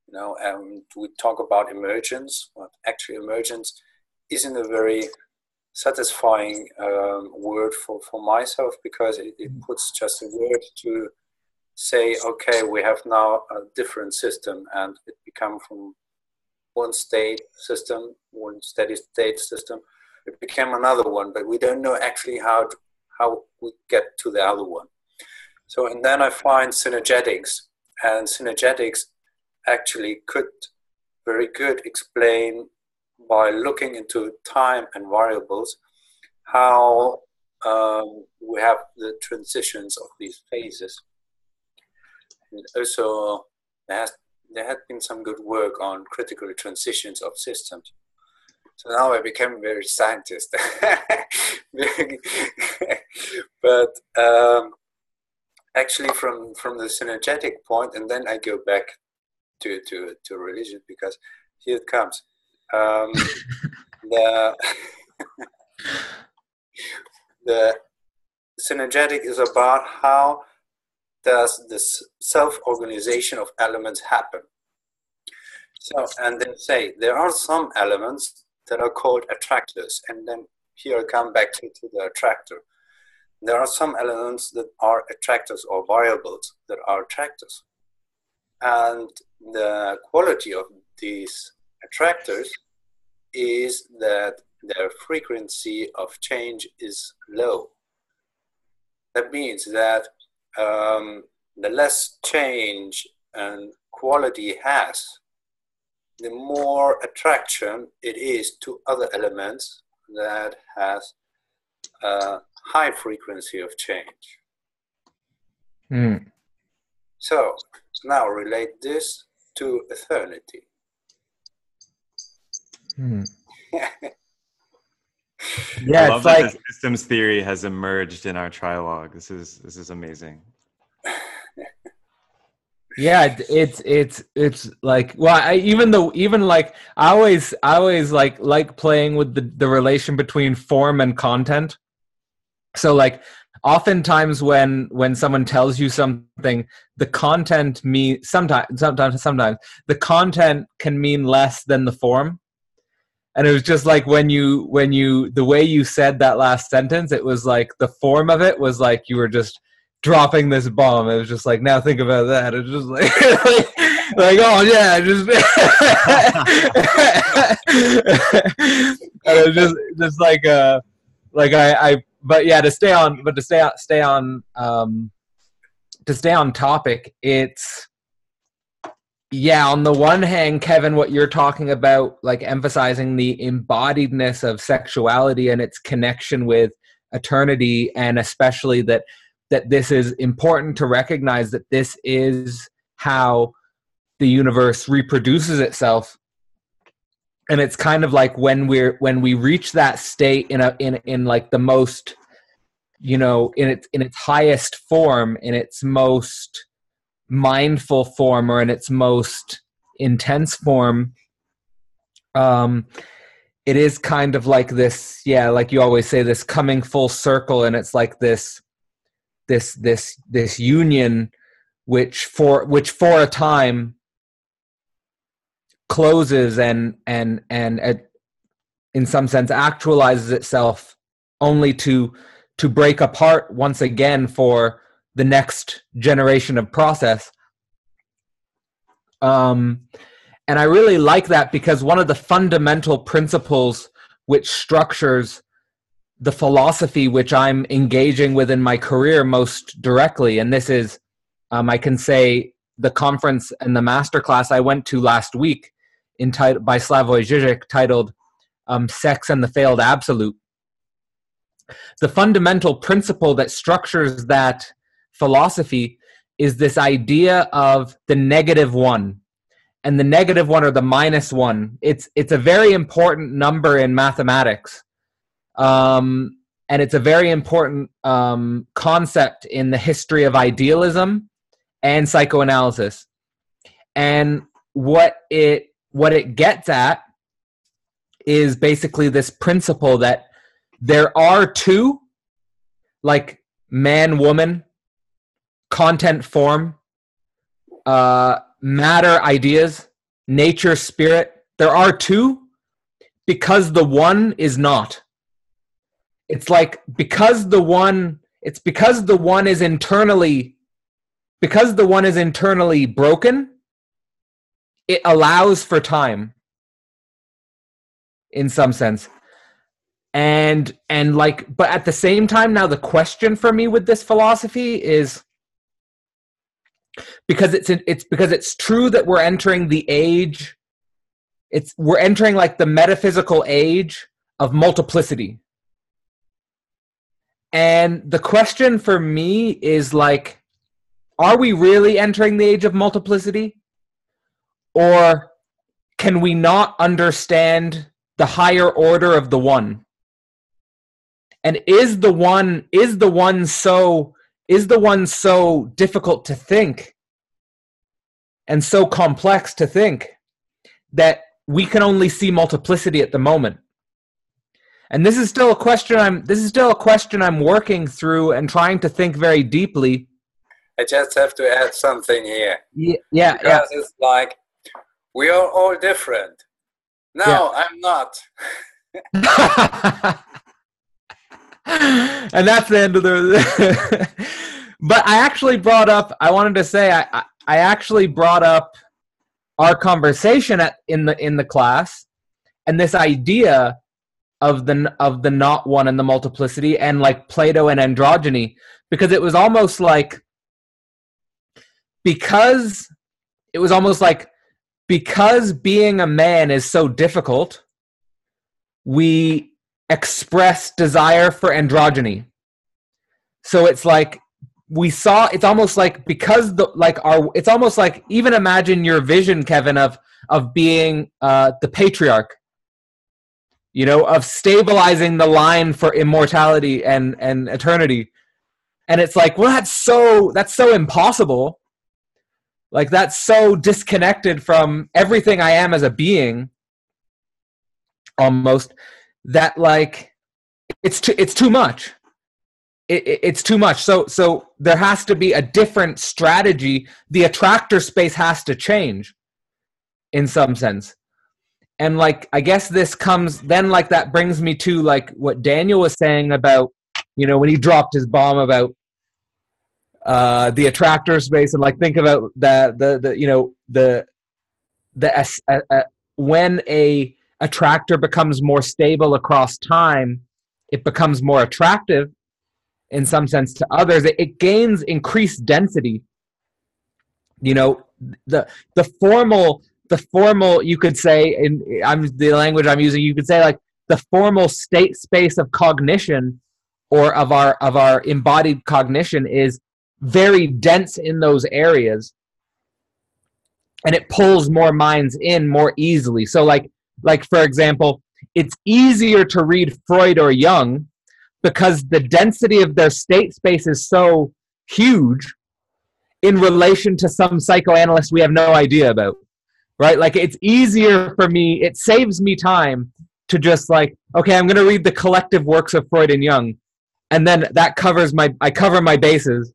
you know. And we talk about emergence, but actually emergence isn't a very satisfying word for myself, because it puts just a word to say, okay, we have now a different system, and it becomes from one state system, one steady state system, it became another one, but we don't know actually how we get to the other one. So, and then I find synergetics, and synergetics actually could very good explain, by looking into time and variables, how we have the transitions of these phases. And also, there had been some good work on critical transitions of systems. So now I became very scientist. But actually from the synergetic point, and then I go back to religion, because here it comes. The synergetic is about how does this self-organization of elements happen. So, and then say there are some elements that are called attractors, and then here I come back to the attractor. There are some elements that are attractors, or variables that are attractors, and the quality of these attractors is that their frequency of change is low. That means that the less change and quality has, the more attraction it is to other elements that has a high frequency of change. So now relate this to eternity. Yeah, I love it's that like the systems theory has emerged in our trialogue. This is amazing. yeah, it's like, well, I always like playing with the relation between form and content. So like oftentimes when someone tells you something, the content sometimes the content can mean less than the form. And it was just like when you the way you said that last sentence, it was like the form of it was like you were just dropping this bomb. It was just like, now think about that. It was just like like oh yeah, just and it was just like I but yeah, to stay on topic, it's, yeah, on the one hand, Kevin, what you're talking about, like emphasizing the embodiedness of sexuality and its connection with eternity, and especially that this is important to recognize that this is how the universe reproduces itself. And it's kind of like when we reach that state in like the most, you know, in its highest form, in its most mindful form, or in its most intense form, it is kind of like this, yeah, like you always say, this coming full circle, and it's like this union which for a time closes and in some sense actualizes itself, only to break apart once again for the next generation of process. And I really like that, because one of the fundamental principles which structures the philosophy which I'm engaging with in my career most directly, and this is, I can say, the conference and the masterclass I went to last week by Slavoj Žižek, titled Sex and the Failed Absolute. The fundamental principle that structures that philosophy is this idea of the negative one, and the negative one, or the minus one. It's a very important number in mathematics, and it's a very important concept in the history of idealism and psychoanalysis. And what it gets at is basically this principle that there are two, like man, woman, content, form, matter, ideas, nature, spirit. There are two because the one is not. It's like because the one is internally broken, it allows for time in some sense. And like, but at the same time, now the question for me with this philosophy is, because it's true that we're entering the age, we're entering like the metaphysical age of multiplicity. And the question for me is like, are we really entering the age of multiplicity? Or can we not understand the higher order of the one? And is the one so difficult to think and so complex to think that we can only see multiplicity at the moment? And this is still a question I'm working through and trying to think very deeply. I just have to add something here. Yeah. Because it's like, we are all different. No, yeah. I'm not. And that's the end of the... But I actually brought up, I wanted to say, I actually brought up our conversation in the class, and this idea of the not one and the multiplicity, and like Plato and androgyny, because it was almost like, because being a man is so difficult, we express desire for androgyny. So it's like it's almost like, because it's almost like, even imagine your vision, Kevin, of being the patriarch, you know, of stabilizing the line for immortality and eternity. And it's like, well, that's so impossible. Like, that's so disconnected from everything I am as a being, almost, that like it's too much. It's too much. So there has to be a different strategy. The attractor space has to change in some sense. And like, I guess this comes then, like, that brings me to like what Daniel was saying about, you know, when he dropped his bomb about the attractor space, and like, think about when a attractor becomes more stable across time, it becomes more attractive in some sense to others. It gains increased density. You know, the formal, you could say, the language I'm using, you could say like the formal state space of cognition, or of our embodied cognition, is very dense in those areas, and it pulls more minds in more easily. So like for example, it's easier to read Freud or Jung because the density of their state space is so huge in relation to some psychoanalyst we have no idea about, right? Like, it's easier for me, it saves me time to just like, okay, I'm going to read the collective works of Freud and Jung, and then that I cover my bases,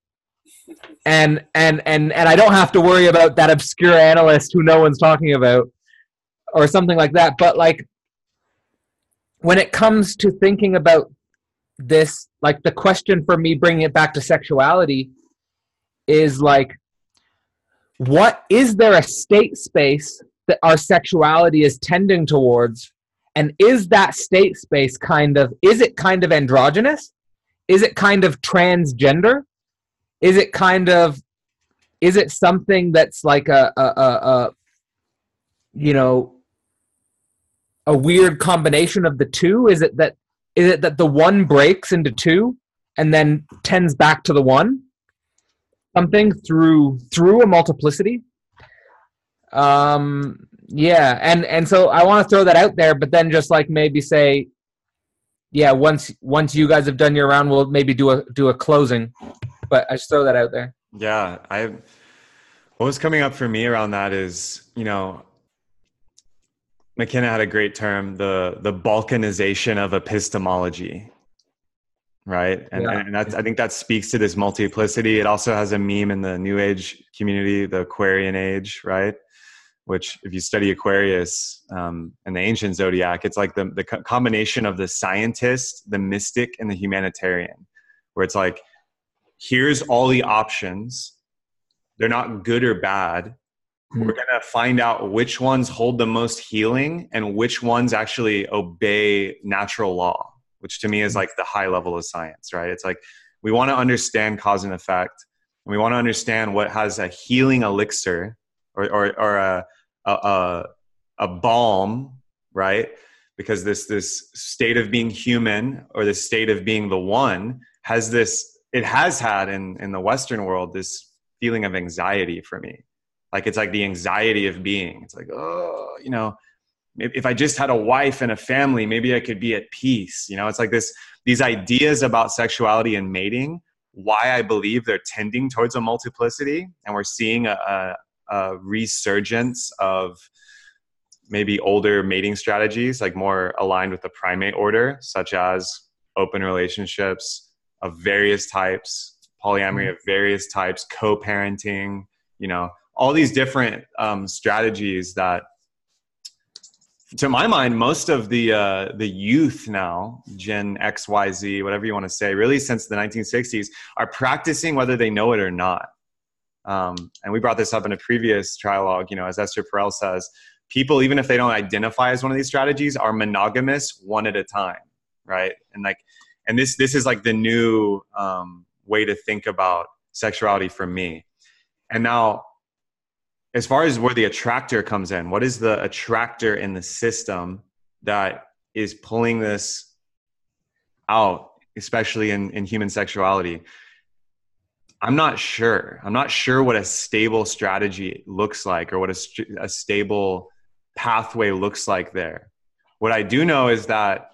and I don't have to worry about that obscure analyst who no one's talking about, or something like that. But like, when it comes to thinking about this, like, the question for me, bringing it back to sexuality, is like, what is there a state space that our sexuality is tending towards, and is that state space is it kind of androgynous? Is it kind of transgender? Is it something that's like a weird combination of the two? Is it that the one breaks into two and then tends back to the one? Something through a multiplicity? Yeah, and so I want to throw that out there, but then just like maybe say, yeah, once you guys have done your round, we'll maybe do a closing. But I just throw that out there. Yeah, What was coming up for me around that is, McKenna had a great term, the balkanization of epistemology, right? And that's, I think that speaks to this multiplicity. It also has a meme in the New Age community, the Aquarian age, right? Which, if you study Aquarius and the ancient zodiac, it's like the combination of the scientist, the mystic, and the humanitarian, where it's like, here's all the options. They're not good or bad. We're going to find out which ones hold the most healing and which ones actually obey natural law, which to me is like the high level of science, right? It's like, we want to understand cause and effect, and we want to understand what has a healing elixir or a balm, right? Because this state of being human, or this state of being the one, has this, it has had in the Western world, this feeling of anxiety for me. Like, it's like the anxiety of being. It's like, oh, if I just had a wife and a family, maybe I could be at peace. It's like these ideas about sexuality and mating, why I believe they're tending towards a multiplicity. And we're seeing a resurgence of maybe older mating strategies, like more aligned with the primate order, such as open relationships of various types, polyamory of various types, co-parenting, all these different strategies that, to my mind, most of the youth now, Gen X, Y, Z, whatever you want to say, really since the 1960s, are practicing whether they know it or not. And we brought this up in a previous trialogue, as Esther Perel says, people, even if they don't identify as one of these strategies, are monogamous one at a time, right? And this is like the new way to think about sexuality for me. And now, as far as where the attractor comes in, what is the attractor in the system that is pulling this out, especially in human sexuality? I'm not sure. I'm not sure what a stable strategy looks like, or what a stable pathway looks like there. What I do know is that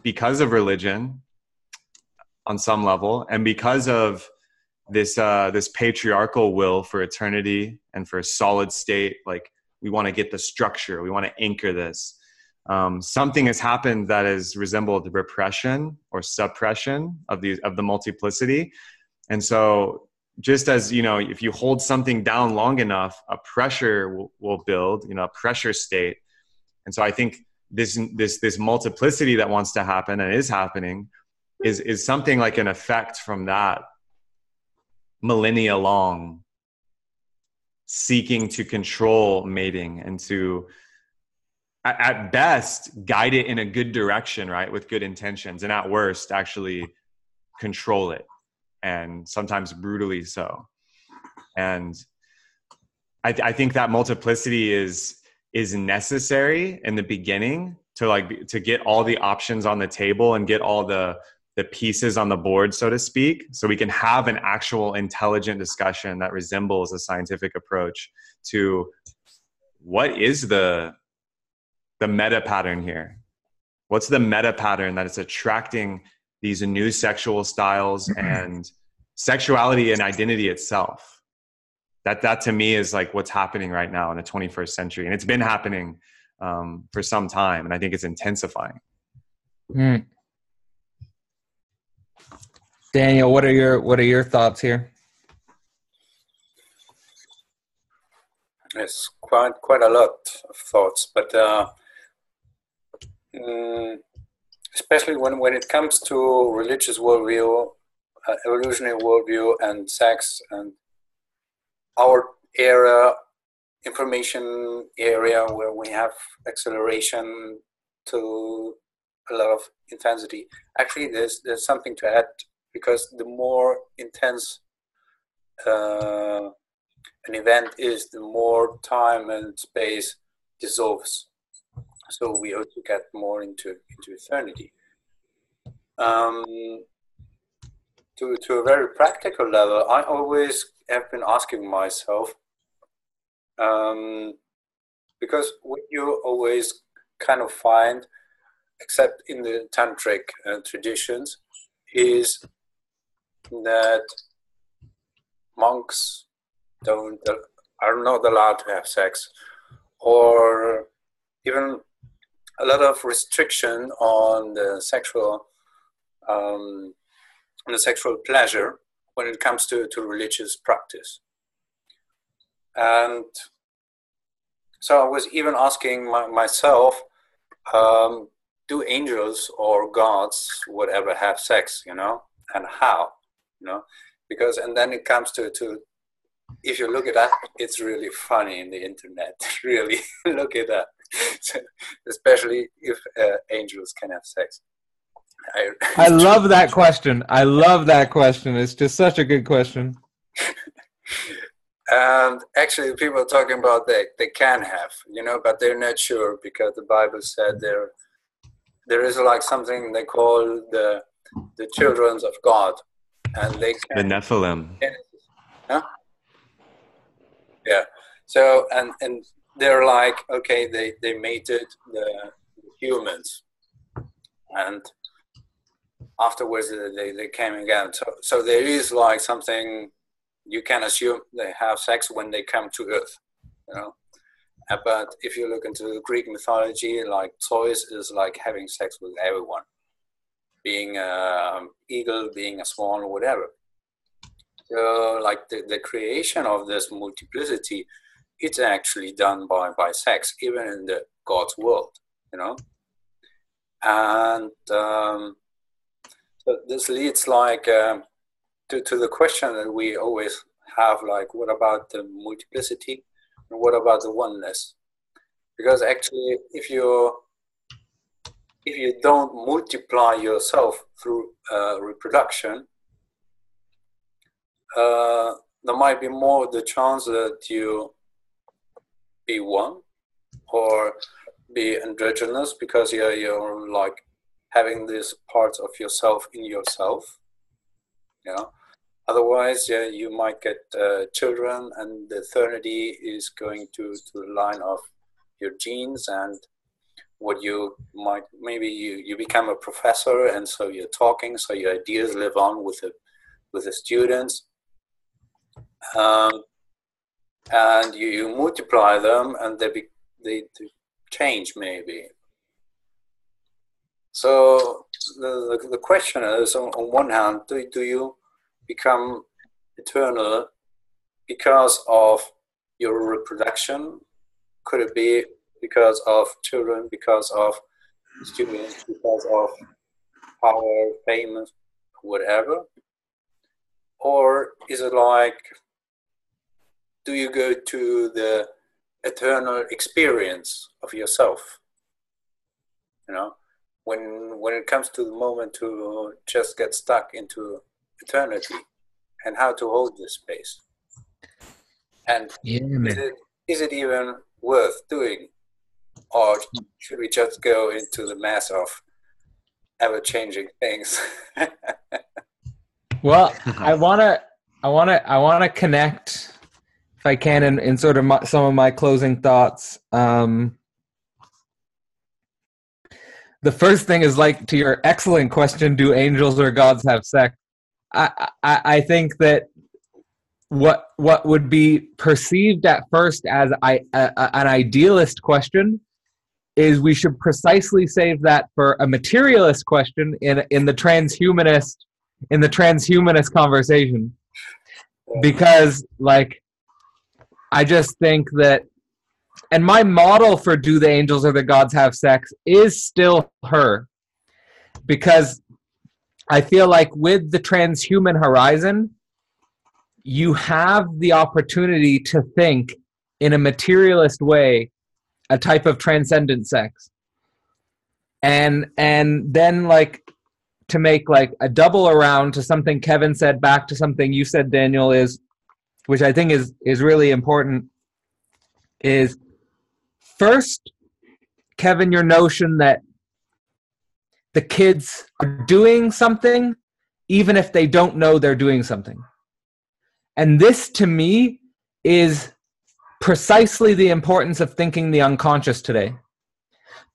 because of religion on some level, and because of this patriarchal will for eternity and for a solid state, like, we want to get the structure, we want to anchor this. Something has happened that has resembled repression or suppression of the multiplicity. And so, just as, if you hold something down long enough, a pressure will build, a pressure state. And so I think this multiplicity that wants to happen and is happening is something like an effect from that millennia long seeking to control mating and to, at best, guide it in a good direction, right? With good intentions, and at worst, actually control it, and sometimes brutally so. And I think that multiplicity is necessary in the beginning to get all the options on the table and get all the pieces on the board, so to speak, so we can have an actual intelligent discussion that resembles a scientific approach to what is the meta pattern here. What's the meta pattern that is attracting these new sexual styles and sexuality and identity itself? That to me is like what's happening right now in the 21st century. And it's been happening for some time. And I think it's intensifying. Daniel, what are your thoughts here? It's quite a lot of thoughts, but especially when it comes to religious worldview, evolutionary worldview, and sex, and our era, information area, where we have acceleration to a lot of intensity. Actually, there's something to add, because the more intense an event is, the more time and space dissolves. So we also get more into eternity. To a very practical level, I always have been asking myself, because what you always kind of find, except in the Tantric traditions, is that monks are not allowed to have sex, or even a lot of restriction on the sexual pleasure when it comes to religious practice. And so I was even asking myself, do angels or gods, whatever, have sex, you know, and how, you know? Because, and then it comes to if you look at that, it's really funny in the internet. Really look at that, especially if angels can have sex. I love that question. I love that question. It's just such a good question. And actually, people are talking about they can have, you know, but they're not sure, because the Bible said there is like something they call the children of God, and they can, the Nephilim. Huh? Yeah. So and they're like, okay, they mated the humans, and afterwards they came again. So there is like something you can assume they have sex when they come to Earth, you know. But if you look into Greek mythology, like Zeus is like having sex with everyone, being an eagle, being a swan, or whatever. So like the creation of this multiplicity, it's actually done by sex, even in the God's world, you know. And so this leads like to the question that we always have, like, what about the multiplicity and what about the oneness? Because actually, if you don't multiply yourself through reproduction, there might be more the chance that you be one or be androgynous, because you're like having these parts of yourself in yourself, you know. Otherwise, yeah, you might get children, and the eternity is going to line of your genes, and what you might, maybe you become a professor, and so you're talking, so your ideas live on with the students, and you multiply them, and they change maybe. So the question is, on one hand, do you become eternal because of your reproduction? Could it be because of children, because of students, because of power, fame, whatever? Or is it like, do you go to the eternal experience of yourself? You know, when it comes to the moment to just get stuck into eternity, and how to hold this space, and is it even worth doing, or should we just go into the mass of ever-changing things? Well, I wanna connect, if I can, in sort of some of my closing thoughts. The first thing is, like, to your excellent question, do angels or gods have sex? I think that what would be perceived at first as an idealist question is we should precisely save that for a materialist question in the transhumanist conversation. Because, like, I just think that, and my model for do the angels or the gods have sex is still her, because I feel like with the transhuman horizon, you have the opportunity to think in a materialist way a type of transcendent sex, and then, like, to make like a double around to something Kevin said, back to something you said, Daniel, is, which I think is really important, is first, Kevin, your notion that the kids are doing something even if they don't know they're doing something. And this, to me, is precisely the importance of thinking the unconscious today.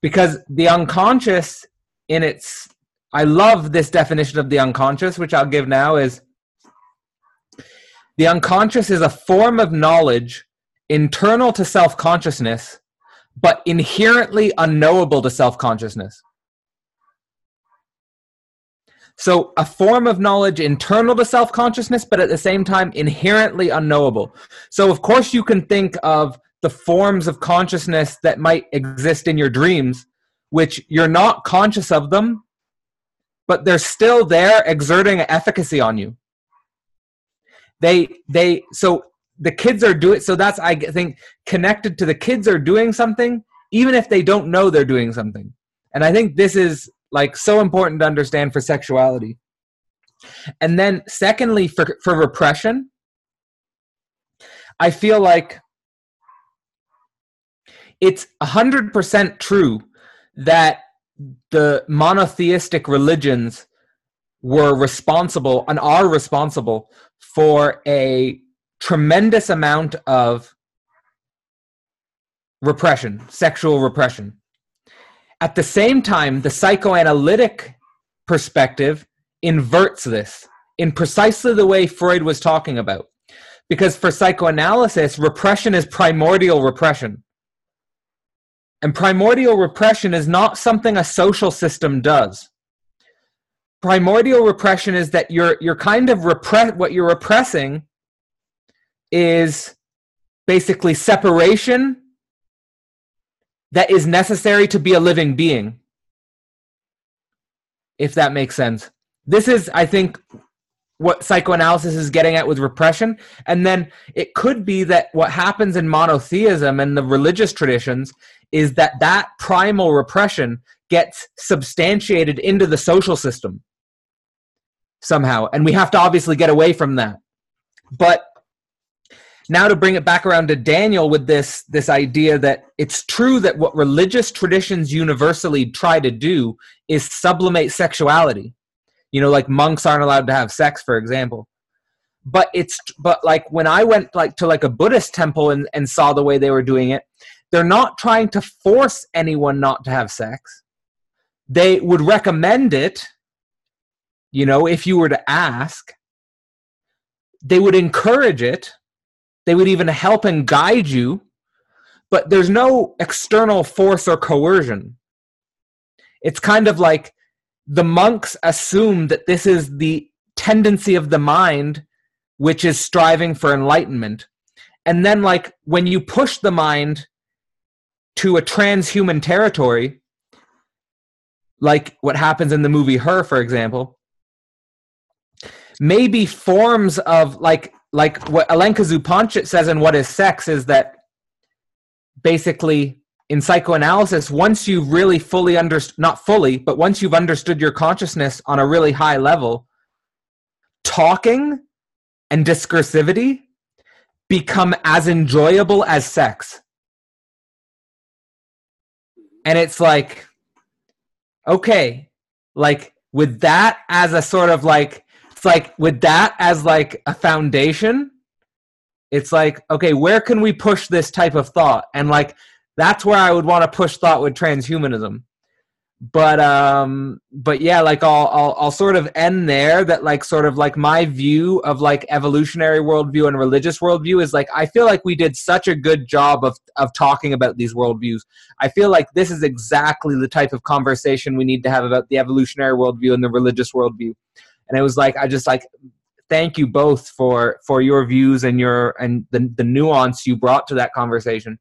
Because the unconscious, in its, I love this definition of the unconscious, which I'll give now, is The unconscious is a form of knowledge internal to self-consciousness, but inherently unknowable to self-consciousness. So a form of knowledge internal to self-consciousness, but at the same time inherently unknowable. So of course you can think of the forms of consciousness that might exist in your dreams, which you're not conscious of them, but they're still there exerting efficacy on you. So the kids are doing, so that's, I think, connected to the kids are doing something, even if they don't know they're doing something. And I think this is like so important to understand for sexuality. And then secondly, for repression, I feel like it's 100% true that the monotheistic religions were responsible and are responsible for a tremendous amount of repression, sexual repression. At the same time, the psychoanalytic perspective inverts this in precisely the way Freud was talking about. Because for psychoanalysis, repression is primordial repression. And primordial repression is not something a social system does. Primordial repression is that you're kind of what you're repressing is basically separation that is necessary to be a living being, if that makes sense. This is, I think, what psychoanalysis is getting at with repression. And then it could be that what happens in monotheism and the religious traditions is that that primal repression gets substantiated into the social system somehow. And we have to obviously get away from that. But now to bring it back around to Daniel with this idea that it's true that what religious traditions universally try to do is sublimate sexuality. You know, like monks aren't allowed to have sex, for example. But like when I went to a Buddhist temple and saw the way they were doing it, they're not trying to force anyone not to have sex. They would recommend it, you know, if you were to ask. They would encourage it. They would even help and guide you, but there's no external force or coercion. It's kind of like the monks assume that this is the tendency of the mind, which is striving for enlightenment. And then, like, when you push the mind to a transhuman territory, like what happens in the movie Her, for example, maybe forms of like what Alenka Zupančič says in What is Sex is that basically in psychoanalysis, once you've really fully not fully, but once you've understood your consciousness on a really high level, talking and discursivity become as enjoyable as sex. And it's like, okay, like with that as a sort of like, it's like with that as like a foundation, it's like, okay, where can we push this type of thought? And like, that's where I would want to push thought with transhumanism. But yeah, like I'll sort of end there. That like sort of like my view of like evolutionary worldview and religious worldview is like, I feel like we did such a good job of talking about these worldviews. I feel like this is exactly the type of conversation we need to have about the evolutionary worldview and the religious worldview. And it was like, I just like thank you both for your views and the nuance you brought to that conversation.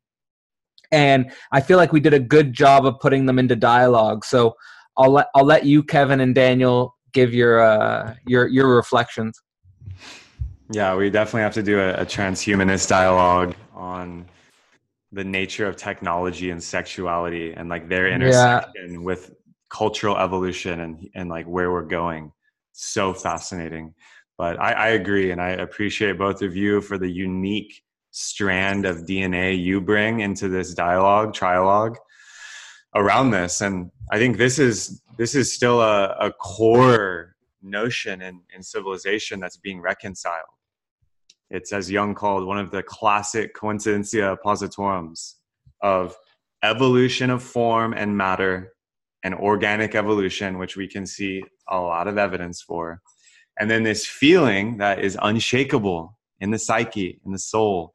And I feel like we did a good job of putting them into dialogue. So I'll let you, Kevin and Daniel, give your reflections. Yeah, we definitely have to do a transhumanist dialogue on the nature of technology and sexuality and like their intersection with cultural evolution and like where we're going. So fascinating. But I agree, and I appreciate both of you for the unique strand of DNA you bring into this dialogue, trialogue around this. And I think this is still a core notion in civilization that's being reconciled. It's, as Jung called, one of the classic coincidentia positorums of evolution of form and matter and organic evolution, which we can see a lot of evidence for. And then this feeling that is unshakable in the psyche, in the soul,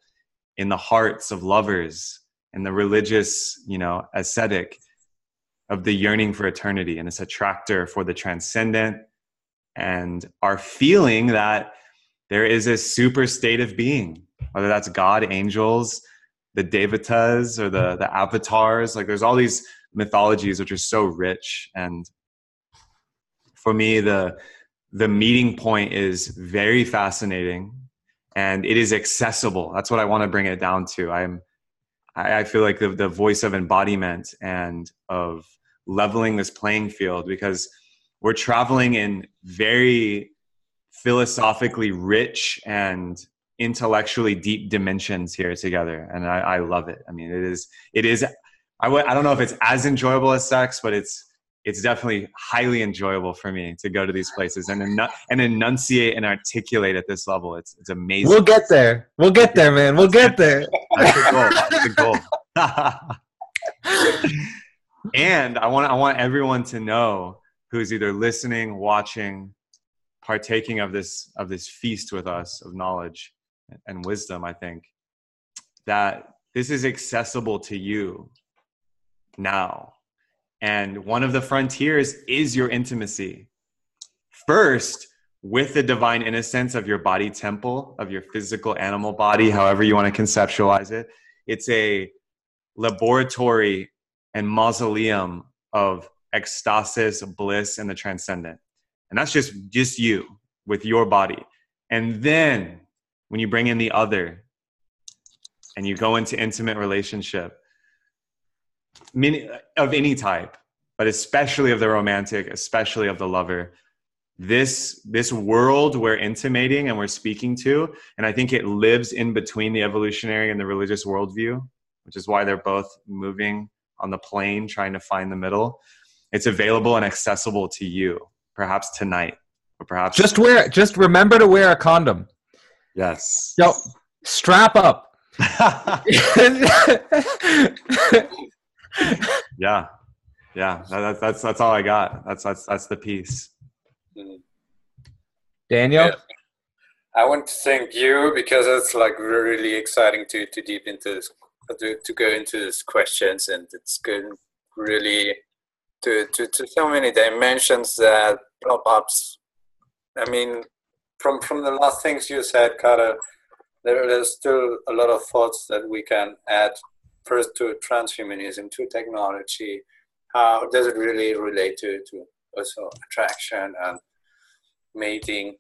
in the hearts of lovers, in the religious, ascetic, of the yearning for eternity, and this attractor for the transcendent, and our feeling that there is a super state of being, whether that's God, angels, the devatas, or the avatars. Like, there's all these mythologies which are so rich. And for me, the meeting point is very fascinating, and it is accessible. That's what I want to bring it down to. I feel like the voice of embodiment and of leveling this playing field, because we're traveling in very philosophically rich and intellectually deep dimensions here together, and I love it. I mean, it is. I don't know if it's as enjoyable as sex, but it's definitely highly enjoyable for me to go to these places and enunciate and articulate at this level. It's amazing. We'll get there. We'll get there, man. We'll get there. That's the goal. That's the goal. And I want everyone to know, who's either listening, watching, partaking of this feast with us of knowledge and wisdom, I think, that this is accessible to you now. And one of the frontiers is your intimacy. First, with the divine innocence of your body temple, of your physical animal body, however you want to conceptualize it. It's a laboratory and mausoleum of ecstasis, bliss, and the transcendent. And that's just you with your body. And then when you bring in the other and you go into intimate relationship, of any type, but especially of the romantic, especially of the lover, this world we're intimating and we're speaking to, and I think it lives in between the evolutionary and the religious worldview, which is why they're both moving on the plane, trying to find the middle. It's available and accessible to you, perhaps tonight, or perhaps just remember to wear a condom. Yes. Yo, strap up. Yeah. That's all I got. That's the piece. Daniel? Yeah. I want to thank you, because it's like really exciting to deep into this, to go into these questions, and it's good really to so many dimensions that pop ups. I mean, from the last things you said, Carter, there's still a lot of thoughts that we can add. First, to transhumanism, to technology. How does it really relate to also attraction and mating,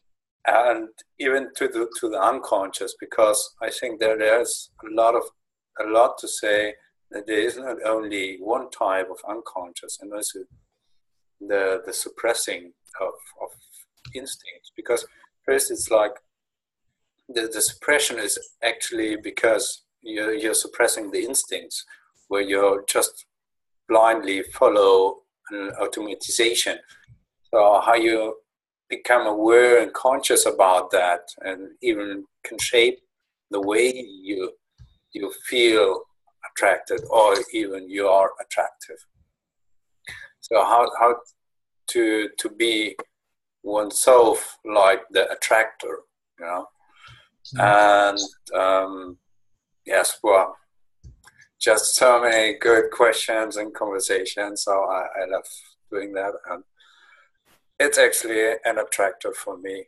and even to the unconscious? Because I think there's a lot to say, that there is not only one type of unconscious, and also the suppressing of instincts. Because first, it's like the suppression is actually because you're suppressing the instincts, where you're just blindly follow an automatization. So how you become aware and conscious about that, and even can shape the way you feel attracted, or even you are attractive. So how to be oneself like the attractor, and yes, well, just so many good questions and conversations. So I love doing that, and it's actually an attractor for me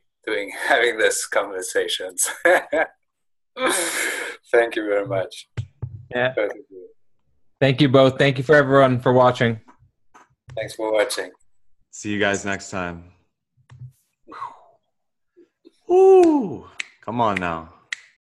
having these conversations. Thank you very much. Yeah. Thank you both. Thank you for everyone for watching. Thanks for watching. See you guys next time. Woo! Come on now.